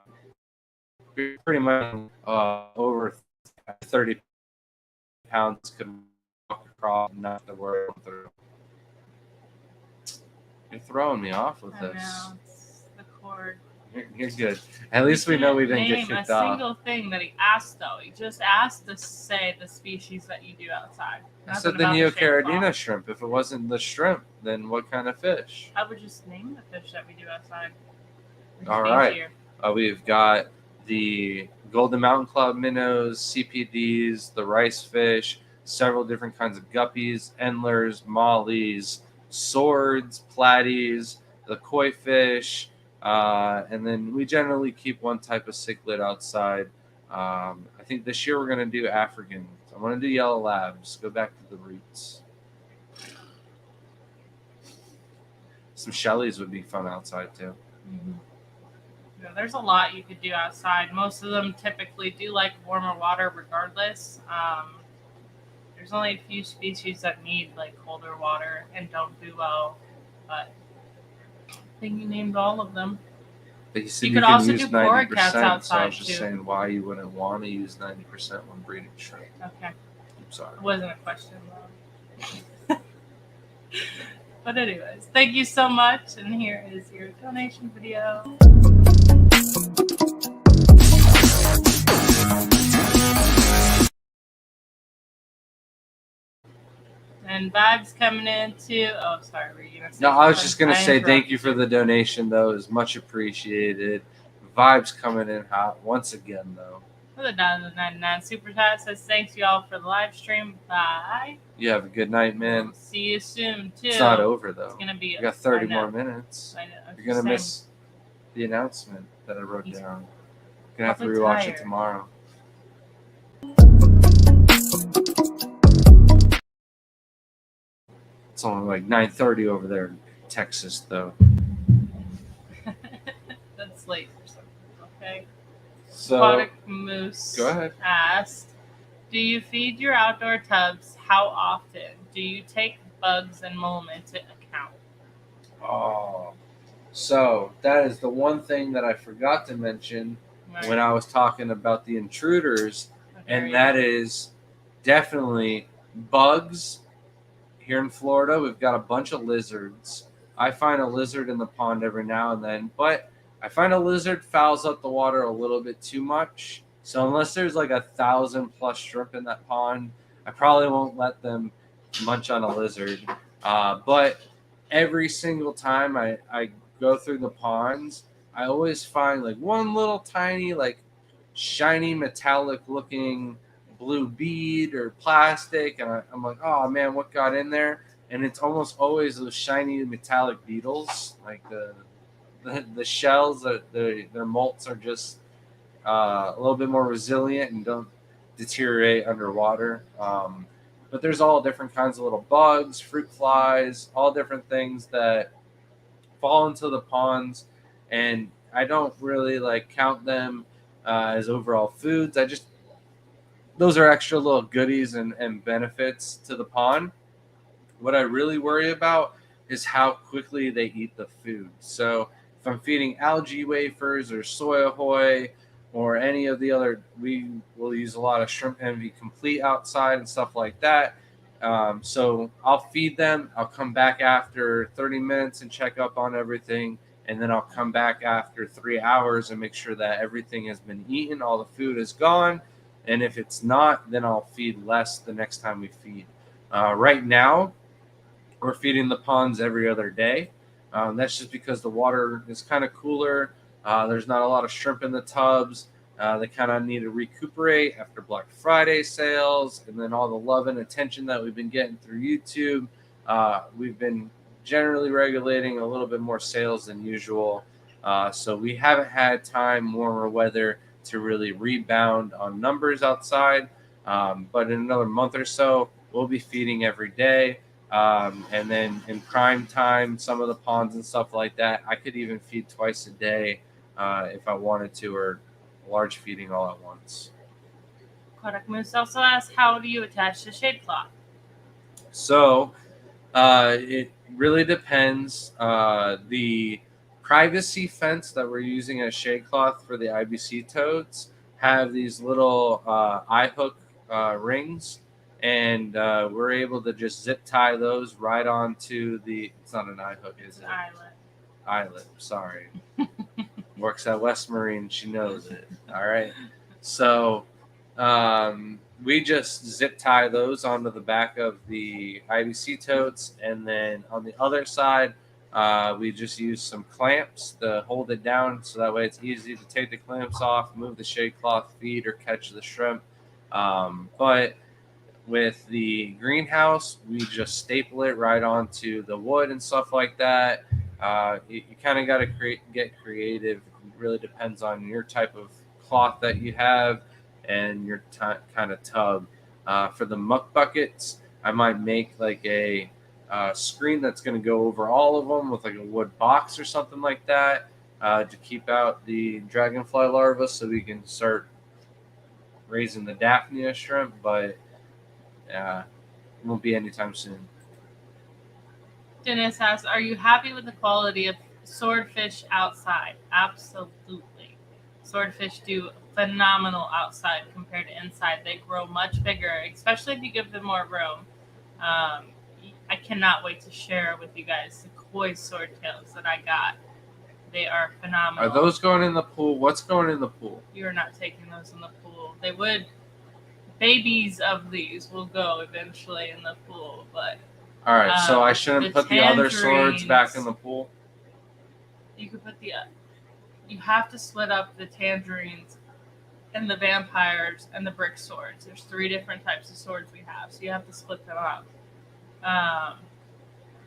Pretty much over 30 pounds could walk across and not have to worry about through. You're throwing me off with I this. know, it's the cord. You're good. At least we know we didn't get Name kicked a off. single thing that he asked, though. He just asked to say the species that you do outside. I said the Nothing about shade Neocaridina cloth. shrimp. If it wasn't the shrimp, then what kind of fish? I would just name the fish that we do outside. It's All right. easier. We've got the Golden Mountain Club minnows, CPDs, the rice fish, several different kinds of guppies, endlers, mollies, swords, platies, the koi fish, and then we generally keep one type of cichlid outside. I think this year we're going to do Africans. I'm going to do yellow labs. Go back to the roots. Some shellies would be fun outside too. Mhm. Yeah, there's a lot you could do outside. Most of them typically do like warmer water regardless. There's only a few species that need like colder water and don't do well, but I think you named all of them. But you said You you could can also use do 90%, coracots so I outside, was just too. saying why you wouldn't want to use 90% when breeding shrimp. Okay, I'm sorry. it wasn't a question though. But anyways, thank you so much, and here is your donation video. And Vibes coming in too. Oh, sorry, were you gonna say No, I was something? just going to say thank interrupted you for the donation, though. It was much appreciated. Vibes coming in hot once again, though. For the $1.99 super chat says thanks y'all for the live stream. Bye. You have a good night, man. We'll see you soon too. It's not over, though. It's gonna be. You got 30 I know. more minutes. I know. I'm You're going to just saying. miss the announcement that I wrote He's down. You're going to have to probably rewatch it tired. tomorrow. It's only like 9:30 over there in Texas, though. That's late for something. Okay. So, Aquatic Moose go ahead. asked, do you feed your outdoor tubs? How often? Do you take bugs and mold into account? Oh, so that is the one thing that I forgot to mention Right. when I was talking about the intruders, Okay, and that is definitely bugs. Here in Florida, we've got a bunch of lizards. I find a lizard in the pond every now and then, but I find a lizard fouls up the water a little bit too much. So unless there's like 1,000+ shrimp in that pond, I probably won't let them munch on a lizard. But every single time I go through the ponds, I always find like one little tiny, like shiny metallic looking blue bead or plastic, and I'm like, oh man, what got in there? And it's almost always those shiny metallic beetles. Like the shells, their molts are just a little bit more resilient and don't deteriorate underwater. But there's all different kinds of little bugs, fruit flies, all different things that fall into the ponds, and I don't really like count them as overall foods. I just those are extra little goodies and benefits to the pond. What I really worry about is how quickly they eat the food. So if I'm feeding algae wafers or soy ahoy or any of the other, we will use a lot of shrimp envy complete outside and stuff like that. So I'll feed them. I'll come back after 30 minutes and check up on everything. And then I'll come back after 3 hours and make sure that everything has been eaten, all the food is gone. And if it's not, then I'll feed less the next time we feed. Right now, we're feeding the ponds every other day. That's just because the water is kind of cooler. There's not a lot of shrimp in the tubs. They kind of need to recuperate after Black Friday sales and then all the love and attention that we've been getting through YouTube. We've been generally regulating a little bit more sales than usual. So we haven't had time, warmer weather, to really rebound on numbers outside. But in another month or so, we'll be feeding every day. And then in prime time, some of the ponds and stuff like that, I could even feed twice a day if I wanted to, or large feeding all at once. Kodak Moose also asks, how do you attach the shade cloth? So it really depends. The privacy fence that we're using as shade cloth for the IBC toads have these little eye hook rings. And we're able to just zip tie those right onto the. It's not an eye hook, is it? Eyelet. Sorry. Works at West Marine. She knows it. All right. So we just zip tie those onto the back of the IBC totes, and then on the other side, we just use some clamps to hold it down, so that way it's easy to take the clamps off, move the shade cloth, feed, or catch the shrimp. But with the greenhouse, we just staple it right onto the wood and stuff like that. You kind of got to get creative. It really depends on your type of cloth that you have and your kind of tub. For the muck buckets, I might make like a screen that's going to go over all of them with like a wood box or something like that to keep out the dragonfly larvae, so we can start raising the Daphnia shrimp. But it won't be anytime soon. Dennis asks, are you happy with the quality of swordfish outside? Absolutely. Swordfish do phenomenal outside compared to inside. They grow much bigger, especially if you give them more room. I cannot wait to share with you guys the koi swordtails that I got. They are phenomenal. Are those going in the pool? What's going in the pool? You're not taking those in the pool. They would. Babies of these will go eventually in the pool, but all right. So I shouldn't put the other swords back in the pool. You could put you have to split up the tangerines and the vampires and the brick swords. There's 3 different types of swords we have, so you have to split them up.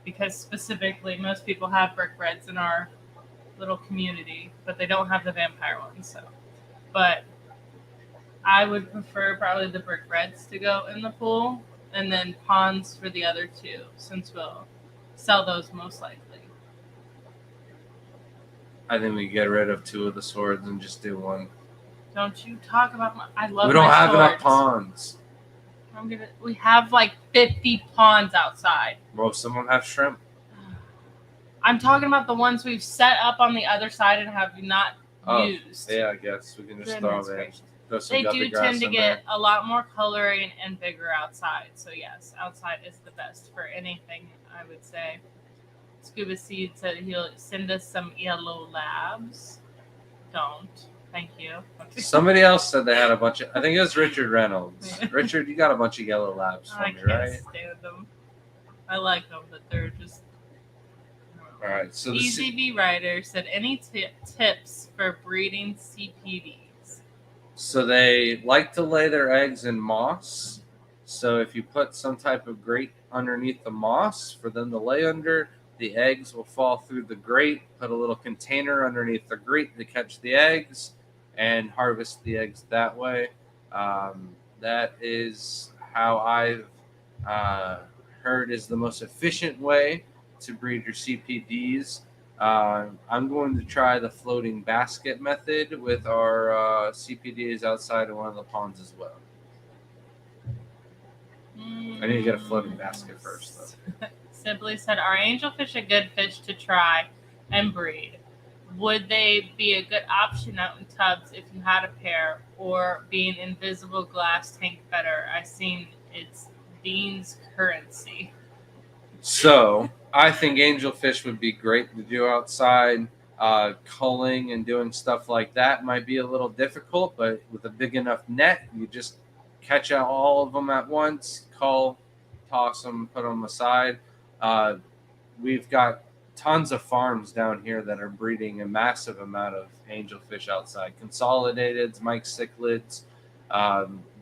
Because specifically, most people have brick reds in our little community, but they don't have the vampire ones. So, but I would prefer probably the brick reds to go in the pool, and then ponds for the other 2, since we'll sell those most likely. I think we get rid of 2 of the swords and just do 1. Don't you talk about I love. We don't have swords. enough ponds. We have like 50 ponds outside. Most of them have shrimp. I'm talking about the ones we've set up on the other side and have not used. Yeah, I guess we can just throw them in. They do tend to get a lot more coloring and bigger outside. So yes, outside is the best for anything, I would say. Scuba Seed said he'll send us some yellow labs. Don't. Thank you. Somebody else said they had a bunch of. I think it was Richard Reynolds. Richard, you got a bunch of yellow labs for me, right? I can't stand them. I like them, but they're just. All right. So Easy V Rider said, any tips for breeding CPDs? So they like to lay their eggs in moss. So if you put some type of grate underneath the moss for them to lay under, the eggs will fall through the grate. Put a little container underneath the grate to catch the eggs and harvest the eggs that way. That is how I've heard is the most efficient way to breed your CPDs. I'm going to try the floating basket method with our CPDs outside of one of the ponds as well. I need to get a floating basket first, though. Sibley said, "Are angelfish a good fish to try and breed? Would they be a good option out in tubs if you had a pair, or be an invisible glass tank better? I seen it's Dean's currency." So I think angelfish would be great to do outside. Culling and doing stuff like that might be a little difficult, but with a big enough net, you just catch out all of them at once, cull, toss them, put them aside. We've got tons of farms down here that are breeding a massive amount of angelfish outside. Consolidateds, Mike Cichlids,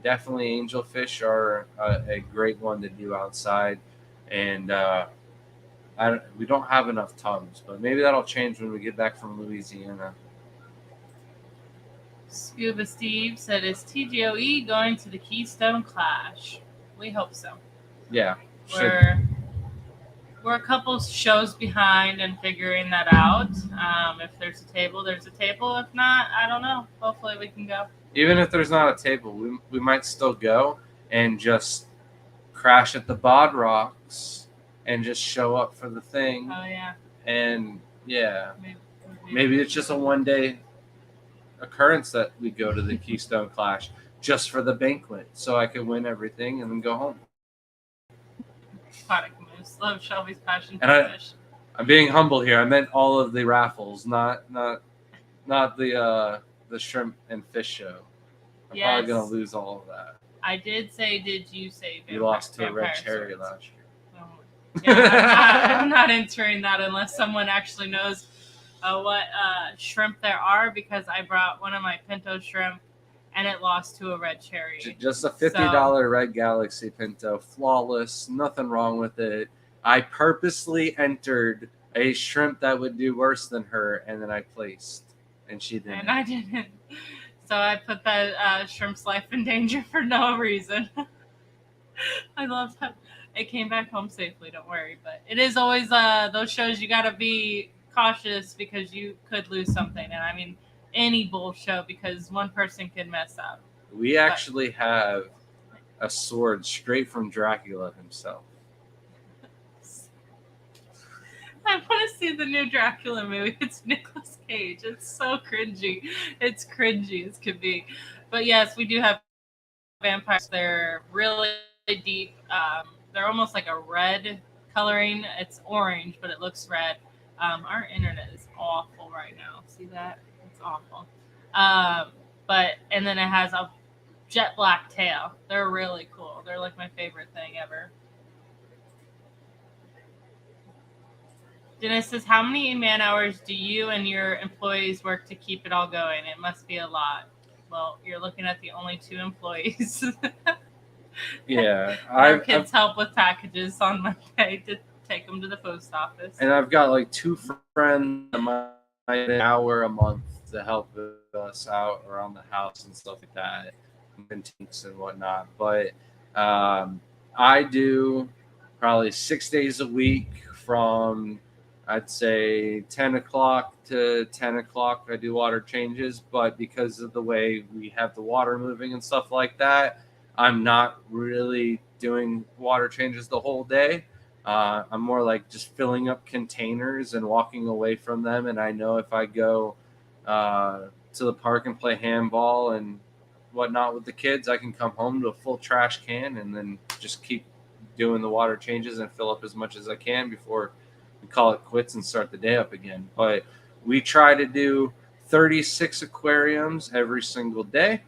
definitely angelfish are a great one to do outside. And we don't have enough tubs, but maybe that'll change when we get back from Louisiana. Scuba Steve said, "Is TGOE going to the Keystone Clash?" We hope so. Yeah. We're a couple shows behind and figuring that out. If there's a table, there's a table. If not, I don't know. Hopefully we can go. Even if there's not a table, we might still go and just crash at the Bod Rocks and just show up for the thing. Oh, yeah. And, yeah, maybe it's just a one-day occurrence that we go to the Keystone Clash just for the banquet so I could win everything and then go home. Aquatic Moose. Love Shelby's passion for And fish. I'm being humble here. I meant all of the raffles, not the shrimp and fish show. I'm probably going to lose all of that. I did say, did you say You lost to a red cherry swords? last year. Yeah, I'm not entering that unless someone actually knows what shrimp there are, because I brought one of my pinto shrimp and it lost to a red cherry. Just a $50 Red Galaxy Pinto. Flawless. Nothing wrong with it. I purposely entered a shrimp that would do worse than her, and then I placed. And she didn't. And I didn't. So I put that shrimp's life in danger for no reason. I love that. It came back home safely, don't worry. But it is always those shows you got to be cautious because you could lose something. And I mean, any bull show, because one person can mess up. We actually have a sword straight from Dracula himself. I want to see the new Dracula movie. It's Nicolas Cage. It's so cringy. It's cringy as could be. But yes, we do have vampires. They're really deep. They're almost like a red coloring. It's orange, but it looks red. Our internet is awful right now. See that? It's awful. And then it has a jet black tail. They're really cool. They're like my favorite thing ever. Dennis says, "How many man hours do you and your employees work to keep it all going? It must be a lot." Well, you're looking at the only 2 employees. Yeah. Our kids help with packages on Monday to take them to the post office. And I've got like 2 friends that might an hour a month to help us out around the house and stuff like that, and tanks and whatnot. But I do probably 6 days a week from, I'd say, 10 o'clock to 10 o'clock. I do water changes, but because of the way we have the water moving and stuff like that, I'm not really doing water changes the whole day. I'm more like just filling up containers and walking away from them. And I know if I go to the park and play handball and whatnot with the kids, I can come home to a full trash can and then just keep doing the water changes and fill up as much as I can before we call it quits and start the day up again. But we try to do 36 aquariums every single day.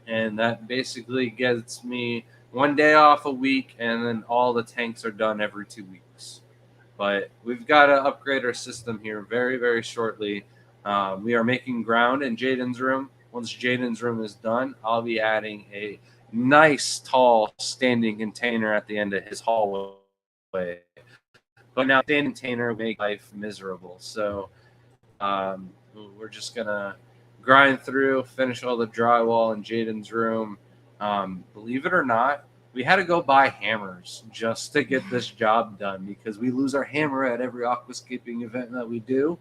And that basically gets me 1 day off a week, and then all the tanks are done every 2 weeks. But we've got to upgrade our system here very, very shortly. We are making ground in Jaden's room. Once Jaden's room is done, I'll be adding a nice, tall, standing container at the end of his hallway. But now, standing container make life miserable. So we're just going to grind through, finish all the drywall in Jaden's room. Believe it or not, we had to go buy hammers just to get this job done because we lose our hammer at every aquascaping event that we do.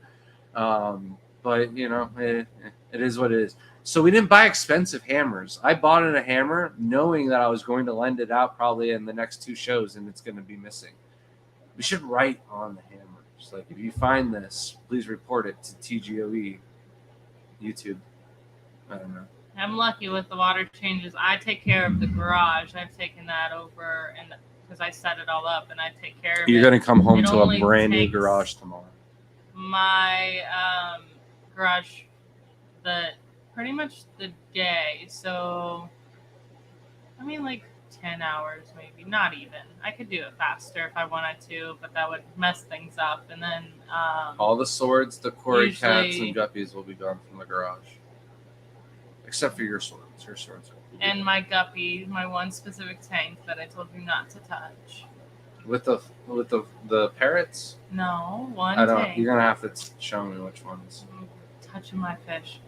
But, you know, it is what it is. So we didn't buy expensive hammers. I bought in a hammer knowing that I was going to lend it out probably in the next 2 shows and it's going to be missing. We should write on the hammers. Like, if you find this, please report it to TGOE YouTube. I don't know. I'm lucky with the water changes. I take care of the garage. I've taken that over, and because I set it all up and I take care of You're it. going to come home It to a only brand new takes- garage tomorrow. My garage, pretty much the day. So, I mean, like 10 hours maybe, not even. I could do it faster if I wanted to, but that would mess things up. And then All the swords, the quarry cats, Usually- and guppies will be gone from the garage. Except for your swords. Your swords are and my guppy, my one specific tank that I told you not to touch. with the parrots. No, one I don't. tank. You're gonna have to show me which ones. Touching my fish.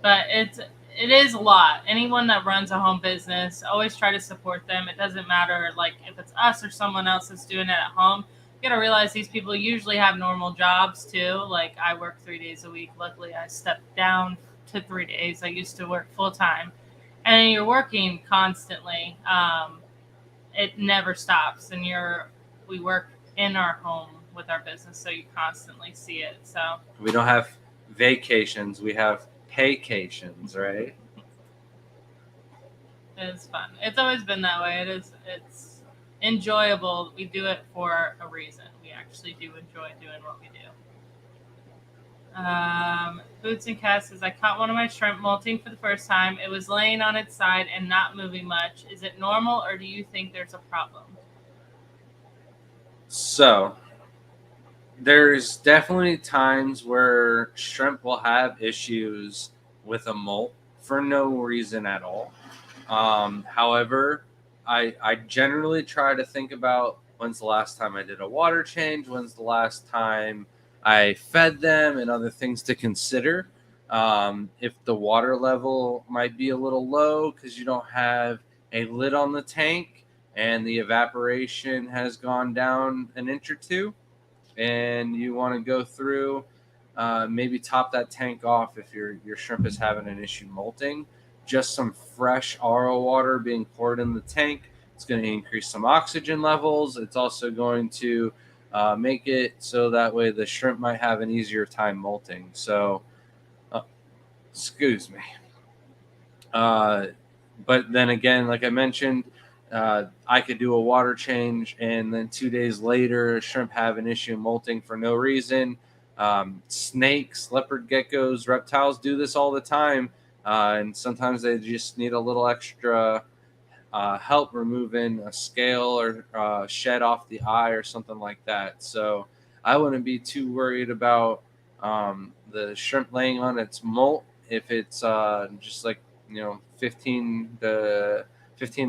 But it is a lot. Anyone that runs a home business, always try to support them. It doesn't matter like if it's us or someone else that's doing it at home. You gotta realize these people usually have normal jobs too. Like I work 3 days a week. Luckily I stepped down to 3 days. I used to work full time. And you're working constantly. It never stops. And we work in our home with our business, so you constantly see it. So We don't have vacations. We have paycations, right? it's fun. It's always been that way. It's enjoyable. We do it for a reason. We actually do enjoy doing what we do. Boots and Cass says, I caught one of my shrimp molting for the first time. It was laying on its side and not moving much. Is it normal or do you think there's a problem? So there's definitely times where shrimp will have issues with a molt for no reason at all. However, I generally try to think about when's the last time I did a water change, when's the last time I fed them, and other things to consider. If the water level might be a little low because you don't have a lid on the tank and the evaporation has gone down an inch or two, and you want to go through, maybe top that tank off if your shrimp is having an issue molting. Just some fresh RO water being poured in the tank. It's going to increase some oxygen levels. It's also going to make it so that way the shrimp might have an easier time molting. So, excuse me. But then again, like I mentioned, I could do a water change, and then 2 days later, shrimp have an issue molting for no reason. Snakes, leopard geckos, reptiles do this all the time, and sometimes they just need a little extra help removing a scale or shed off the eye or something like that. So I wouldn't be too worried about the shrimp laying on its molt if it's just like 15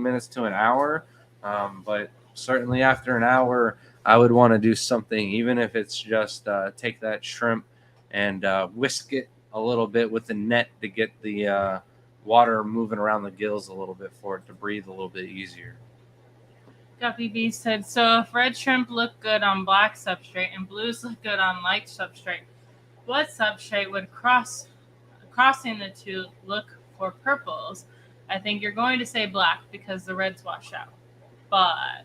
minutes to an hour. But certainly after an hour, I would want to do something, even if it's just take that shrimp and whisk it a little bit with the net to get the water moving around the gills a little bit for it to breathe a little bit easier. Guppy B said, so if red shrimp look good on black substrate and blues look good on light substrate, what substrate would crossing the two look for purples? I think you're going to say black because the reds wash out. But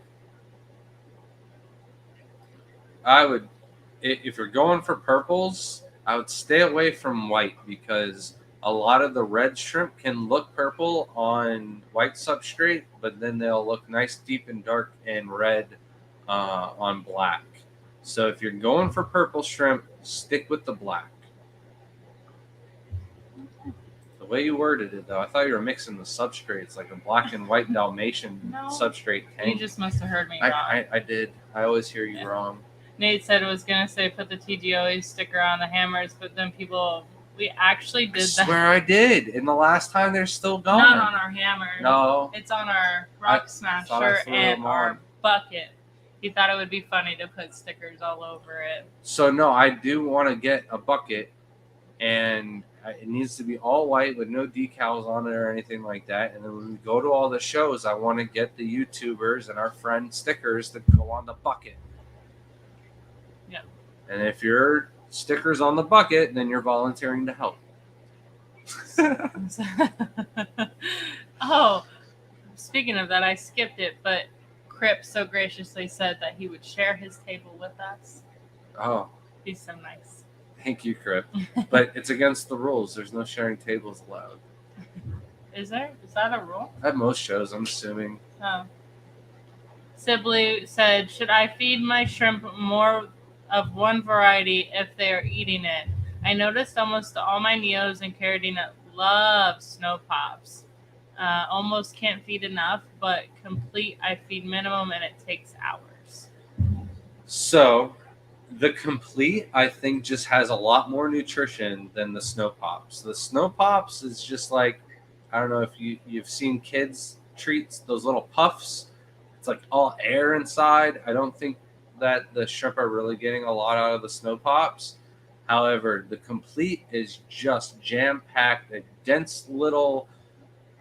I would, if you're going for purples, I would stay away from white because a lot of the red shrimp can look purple on white substrate, but then they'll look nice, deep, and dark and red on black. So if you're going for purple shrimp, stick with the black. The way you worded it, though, I thought you were mixing the substrates, like a black and white Dalmatian No. substrate you tank. just must have heard me wrong. I did. I always hear you Yeah. wrong. Nate said it was going to say put the TGOE sticker on the hammers, but then we actually I did that. swear I did. And the last time they're still going. Not on our hammer. No. It's on our rock thought I smasher threw and them our on. bucket. He thought it would be funny to put stickers all over it. So no, I do want to get a bucket, and it needs to be all white with no decals on it or anything like that. And then when we go to all the shows, I want to get the YouTubers and our friend stickers that go on the bucket. Yeah. And if your stickers on the bucket, then you're volunteering to help. Oh, speaking of that, I skipped it, but Crip so graciously said that he would share his table with us. Oh, He's so nice. thank you, Crip. But it's against the rules. There's no sharing tables allowed. Is there? Is that a rule? At most shows, I'm assuming. Oh. Sibley said, should I feed my shrimp more of one variety if they are eating it? I noticed almost all my Neos and Caradina love snow pops. Almost can't feed enough, but complete I feed minimum and it takes hours. So, the complete, I think, just has a lot more nutrition than the Snow Pops. The Snow Pops is just like, I don't know if you've seen kids treats, those little puffs. It's like all air inside. I don't think that the shrimp are really getting a lot out of the Snow Pops. However, the complete is just jam-packed, a dense little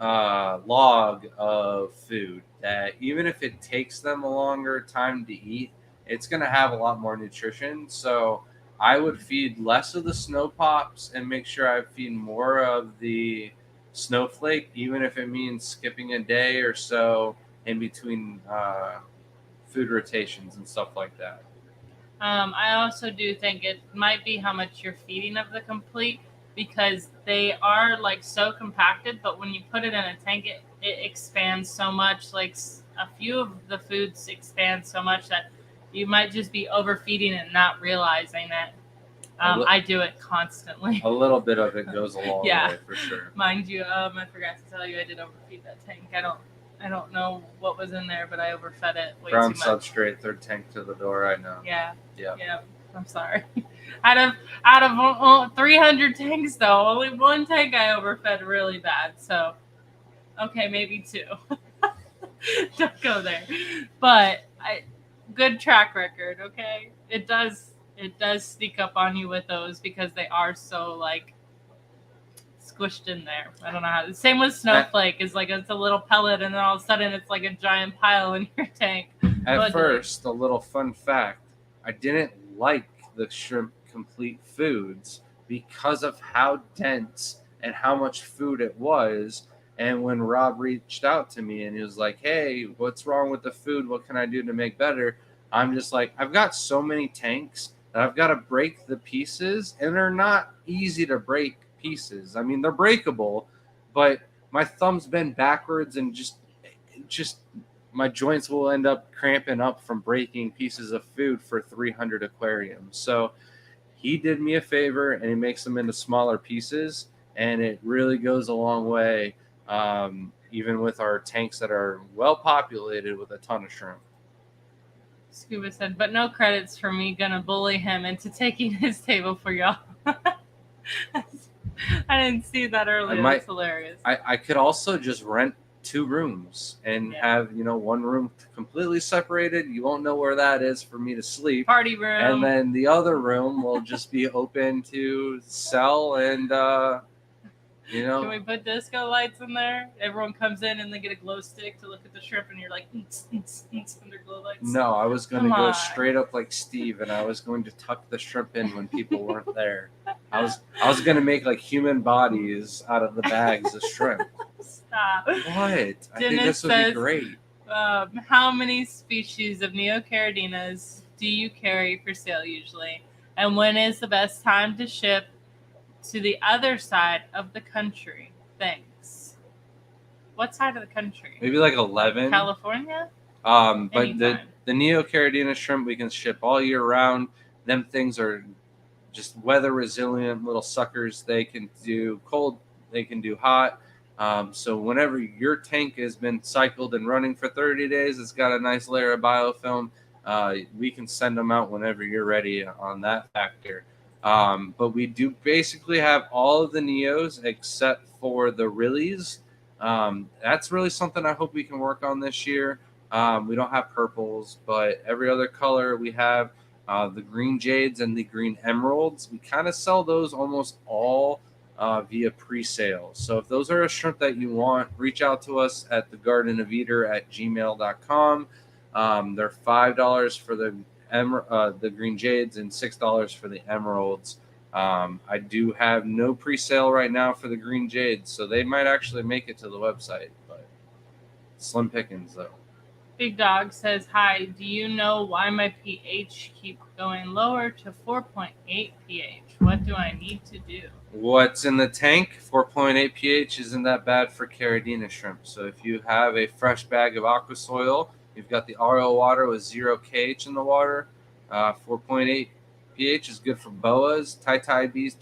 log of food that even if it takes them a longer time to eat, it's going to have a lot more nutrition. So I would feed less of the Snow Pops and make sure I feed more of the Snowflake, even if it means skipping a day or so in between food rotations and stuff like that. I also do think it might be how much you're feeding of the complete, because they are like so compacted, but when you put it in a tank, it expands so much. Like a few of the foods expand so much that you might just be overfeeding and not realizing it. I do it constantly. A little bit of it goes a long Yeah. way for sure. Mind you, I forgot to tell you I did overfeed that tank. I don't know what was in there, but I overfed it way Brown too much. substrate, third tank to the door. I know. Yeah. Yeah. Yeah. I'm sorry. Out of 300 tanks, though, only one tank I overfed really bad. So, okay, maybe two. Don't go there. But good track record. Okay, it does sneak up on you with those because they are so like squished in there. I don't know how. Same with Snowflake. Is like it's a little pellet, and then all of a sudden it's like a giant pile in your tank. At first, a little fun fact: I didn't like the shrimp complete foods because of how dense and how much food it was. And when Rob reached out to me and he was like, "Hey, what's wrong with the food? What can I do to make better?" I'm just like, I've got so many tanks that I've got to break the pieces, and they're not easy to break pieces. I mean, they're breakable, but my thumb's been backwards and just my joints will end up cramping up from breaking pieces of food for 300 aquariums. So he did me a favor and he makes them into smaller pieces, and it really goes a long way, even with our tanks that are well populated with a ton of shrimp. Scuba said, but no credits for me gonna bully him into taking his table for y'all. I didn't see that earlier. That's hilarious. I could also just rent 2 rooms and have, one room completely separated. You won't know where that is for me to sleep. Party room. And then the other room will just be open to sell and, Can we put disco lights in there? Everyone comes in and they get a glow stick to look at the shrimp and you're like, under glow lights. No, I was going to go straight up like Steve, and I was going to tuck the shrimp in when people weren't there. I was going to make like human bodies out of the bags of shrimp. Stop. What? I think this would be great. How many species of Neocardinas do you carry for sale usually? And when is the best time to ship to the other side of the country? Thanks. What side of the country? Maybe like 11. California? But the Neocaridina shrimp we can ship all year round. Them things are just weather resilient little suckers. They can do cold, they can do hot. So whenever your tank has been cycled and running for 30 days, it's got a nice layer of biofilm. We can send them out whenever you're ready on that factor. But we do basically have all of the Neos except for the Rillies. That's really something I hope we can work on this year. We don't have purples, but every other color we have. The green jades and the green emeralds, we kind of sell those almost all via pre-sale. So if those are a shrimp that you want, reach out to us at thegardenofeater@gmail.com. They're $5 for the green jades and $6 for the emeralds. I do have no pre-sale right now for the green jades, so they might actually make it to the website, but slim pickings though. Big Dog says, "Hi, do you know why my pH keep going lower to 4.8 pH? What do I need to do?" What's in the tank? 4.8 pH isn't that bad for Caridina shrimp. So if you have a fresh bag of aqua soil, you've got the RO water with 0 kH in the water, 4.8 pH is good for boas, tai bees,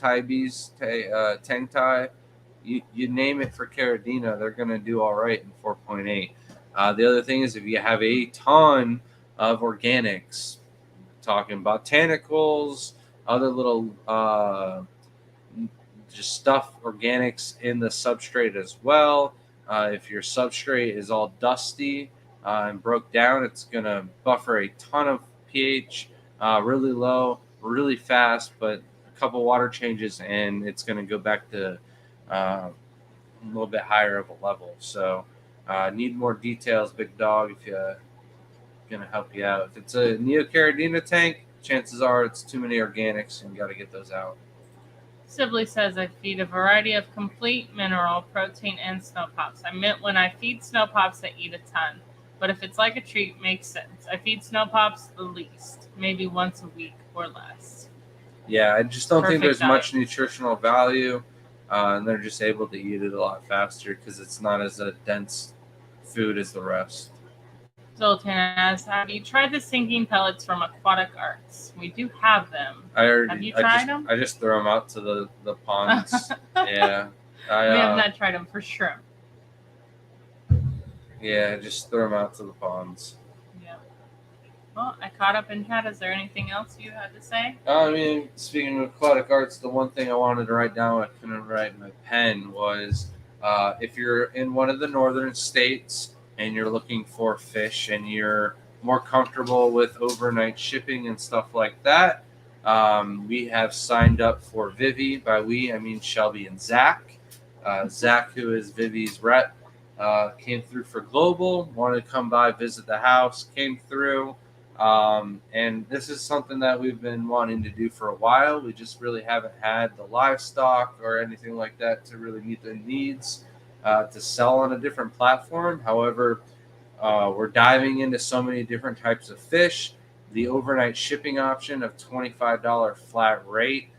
tang tai. You name it for Caridina, they're going to do all right in 4.8. The other thing is if you have a ton of organics, talking botanicals, other little just stuff, organics in the substrate as well. If your substrate is all dusty and broke down, it's going to buffer a ton of pH really low, really fast, but a couple water changes and it's going to go back to a little bit higher of a level. So need more details, Big Dog, if you're going to help you out. If it's a Neocaridina tank, chances are it's too many organics and you got to get those out. Sibley says, "I feed a variety of complete mineral, protein, and snow pops. I meant when I feed snow pops, I eat a ton. But if it's like a treat, makes sense. I feed snow pops the least, maybe once a week or less." Yeah, I just don't think Perfect there's diet. much nutritional value, and they're just able to eat it a lot faster because it's not as a dense food as the rest. Zoltan asks, "Have you tried the sinking pellets from Aquatic Arts? We do have them. Have you tried them?" I just throw them out to the ponds. Yeah, We have not tried them for shrimp. Yeah, just throw them out to the ponds. Yeah. Well, I caught up in chat. Is there anything else you had to say? I mean, speaking of Aquatic Arts, the one thing I wanted to write down, I couldn't write in my pen, was if you're in one of the northern states and you're looking for fish and you're more comfortable with overnight shipping and stuff like that, we have signed up for Vivi. By we, I mean Shelby and Zach. Zach, who is Vivi's rep, came through for Global, wanted to come by, visit the house, came through. And this is something that we've been wanting to do for a while. We just really haven't had the livestock or anything like that to really meet their needs to sell on a different platform. However, we're diving into so many different types of fish. The overnight shipping option of $25 flat rate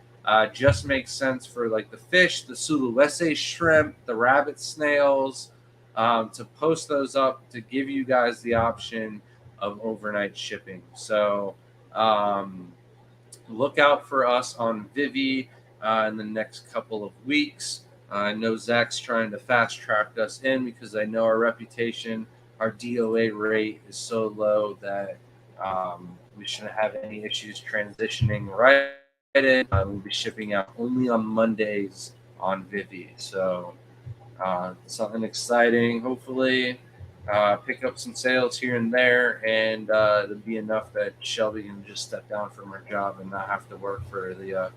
just makes sense for like the fish, the Sulawesi shrimp, the rabbit snails, to post those up to give you guys the option of overnight shipping. So look out for us on Vivi in the next couple of weeks. I know Zach's trying to fast track us in because I know our reputation, our DOA rate is so low that we shouldn't have any issues transitioning right in. We'll be shipping out only on Mondays on Vivi. So something exciting, hopefully. Pick up some sales here and there, and it'll be enough that Shelby can just step down from her job and not have to work for the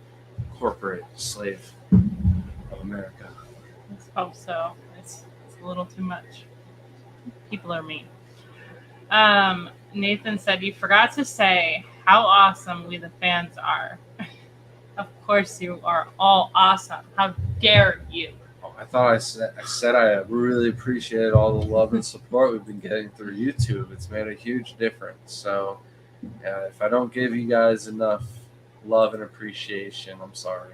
corporate slave of America. Let's hope so. It's a little too much. People are mean. Nathan said, "You forgot to say how awesome we the fans are." Of course you are all awesome. How dare you? I thought I said I really appreciate all the love and support we've been getting through YouTube. It's made a huge difference. So if I don't give you guys enough love and appreciation, I'm sorry.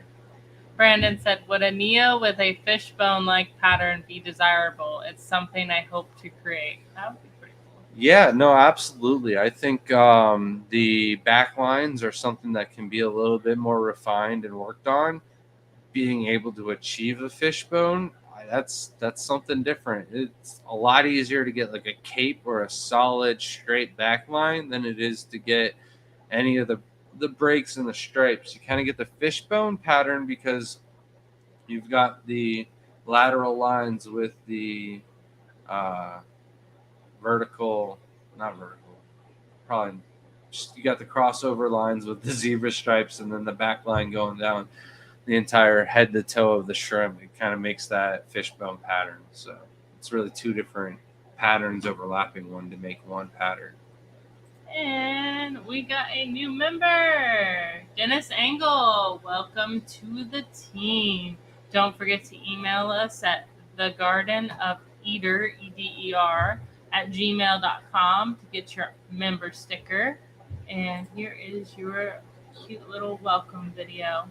Brandon said, "Would a Neo with a fishbone-like pattern be desirable? It's something I hope to create." That would be pretty cool. Yeah, no, absolutely. I think the back lines are something that can be a little bit more refined and worked on. Being able to achieve a fishbone, that's something different. It's a lot easier to get like a cape or a solid straight back line than it is to get any of the breaks and the stripes. You kind of get the fishbone pattern because you've got the lateral lines with the not vertical, probably just, you got the crossover lines with the zebra stripes and then the back line going down the entire head to toe of the shrimp. It kind of makes that fishbone pattern. So it's really two different patterns overlapping one to make one pattern. And we got a new member. Dennis Engel, welcome to the team. Don't forget to email us at thegardenofeder, EDER, at gmail.com to get your member sticker. And here is your cute little welcome video.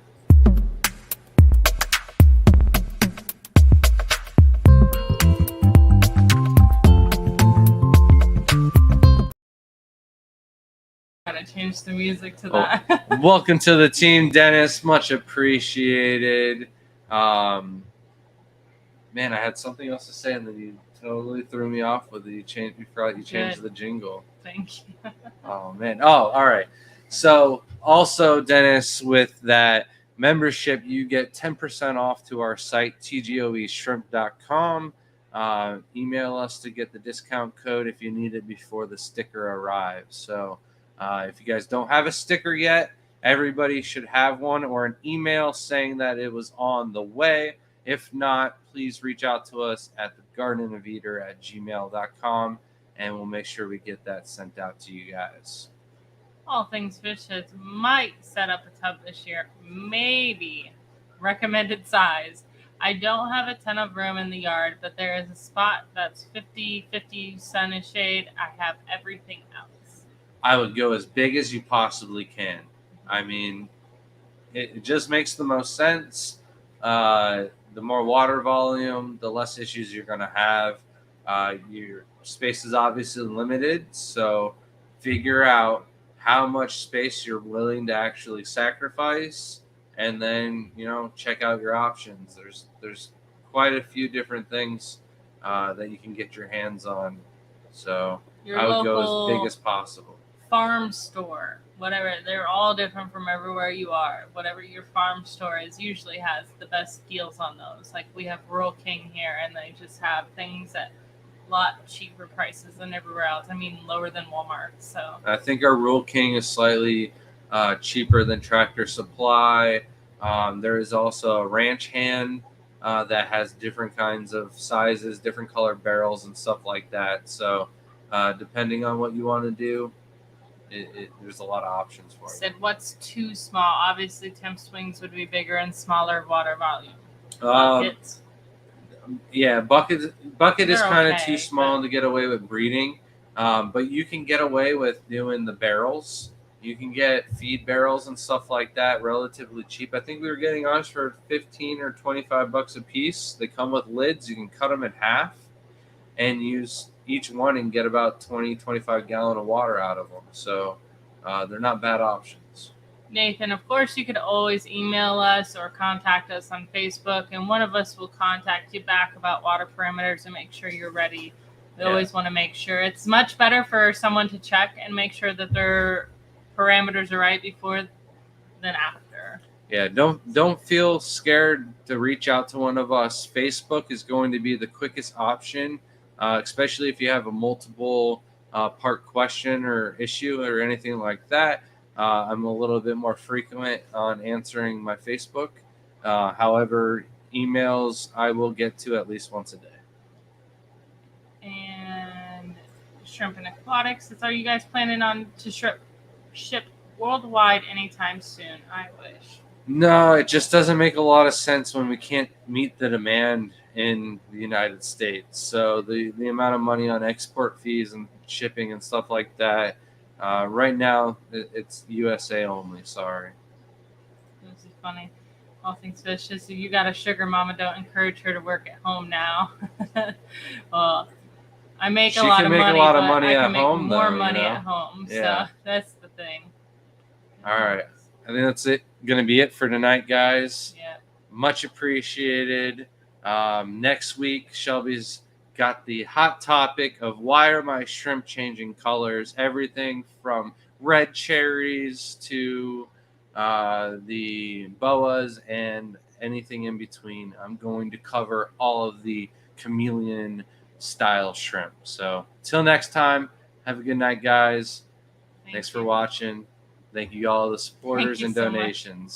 Gotta change the music to that. Welcome to the team, Dennis. Much appreciated. Man, I had something else to say, and then you totally threw me off with it. You forgot you changed Good. the jingle. Thank you. Oh man. Oh, all right. So also, Dennis, with that membership, you get 10% off to our site, tgoeshrimp.com. Email us to get the discount code if you need it before the sticker arrives. So if you guys don't have a sticker yet, everybody should have one or an email saying that it was on the way. If not, please reach out to us at thegardenofeder@gmail.com, and we'll make sure we get that sent out to you guys. All Things Fish Heads might set up a tub this year. Maybe. Recommended size. I don't have a ton of room in the yard, but there is a spot that's 50-50 sun and shade. I have everything else. I would go as big as you possibly can. I mean, it just makes the most sense. The more water volume, the less issues you're going to have. Your space is obviously limited, so figure out how much space you're willing to actually sacrifice, and then check out your options. There's quite a few different things that you can get your hands on. So Your I would go local as big as possible. farm store, whatever. They're all different from everywhere you are. Whatever your farm store is usually has the best deals on those. Like we have Rural King here, and they just have things at a lot cheaper prices than everywhere else. I mean, lower than Walmart. So I think our Rural King is slightly cheaper than Tractor Supply. There is also a Ranch Hand that has different kinds of sizes, different color barrels, and stuff like that. So depending on what you want to do, there's a lot of options for it. said, what's too small? Obviously, Tim Swings would be bigger and smaller water volume. Buckets. Yeah, bucket is They're kind of okay, too small but- to get away with breeding, but you can get away with doing the barrels. You can get feed barrels and stuff like that relatively cheap. I think we were getting ours for $15 or $25 a piece. They come with lids. You can cut them in half and use each one and get about 25 gallon of water out of them. So they're not bad options. Nathan, of course, you could always email us or contact us on Facebook, and one of us will contact you back about water parameters and make sure you're ready. We always want to make sure. It's much better for someone to check and make sure that their parameters are right before than after. Yeah, don't feel scared to reach out to one of us. Facebook is going to be the quickest option, especially if you have a multiple part question or issue or anything like that. I'm a little bit more frequent on answering my Facebook. However, emails I will get to at least once a day. And Shrimp and Aquatics. Are you guys planning on to ship worldwide anytime soon? I wish. No, it just doesn't make a lot of sense when we can't meet the demand in the United States. So the amount of money on export fees and shipping and stuff like that, right now it's USA only. Sorry. This is funny. All Things Fish is you got a sugar mama. Don't encourage her to work at home now. Well, I make She a lot can of make a money, lot of but money I at can make home, more though, money at home. Yeah. So that's the thing. All right. I think that's it. Going to be it for tonight, guys. Yeah. Much appreciated. Next week, Shelby's got the hot topic of why are my shrimp changing colors? Everything from red cherries to the boas and anything in between. I'm going to cover all of the chameleon style shrimp. So till next time, have a good night, guys. Thanks for watching. Thank you all the supporters you and so much. donations.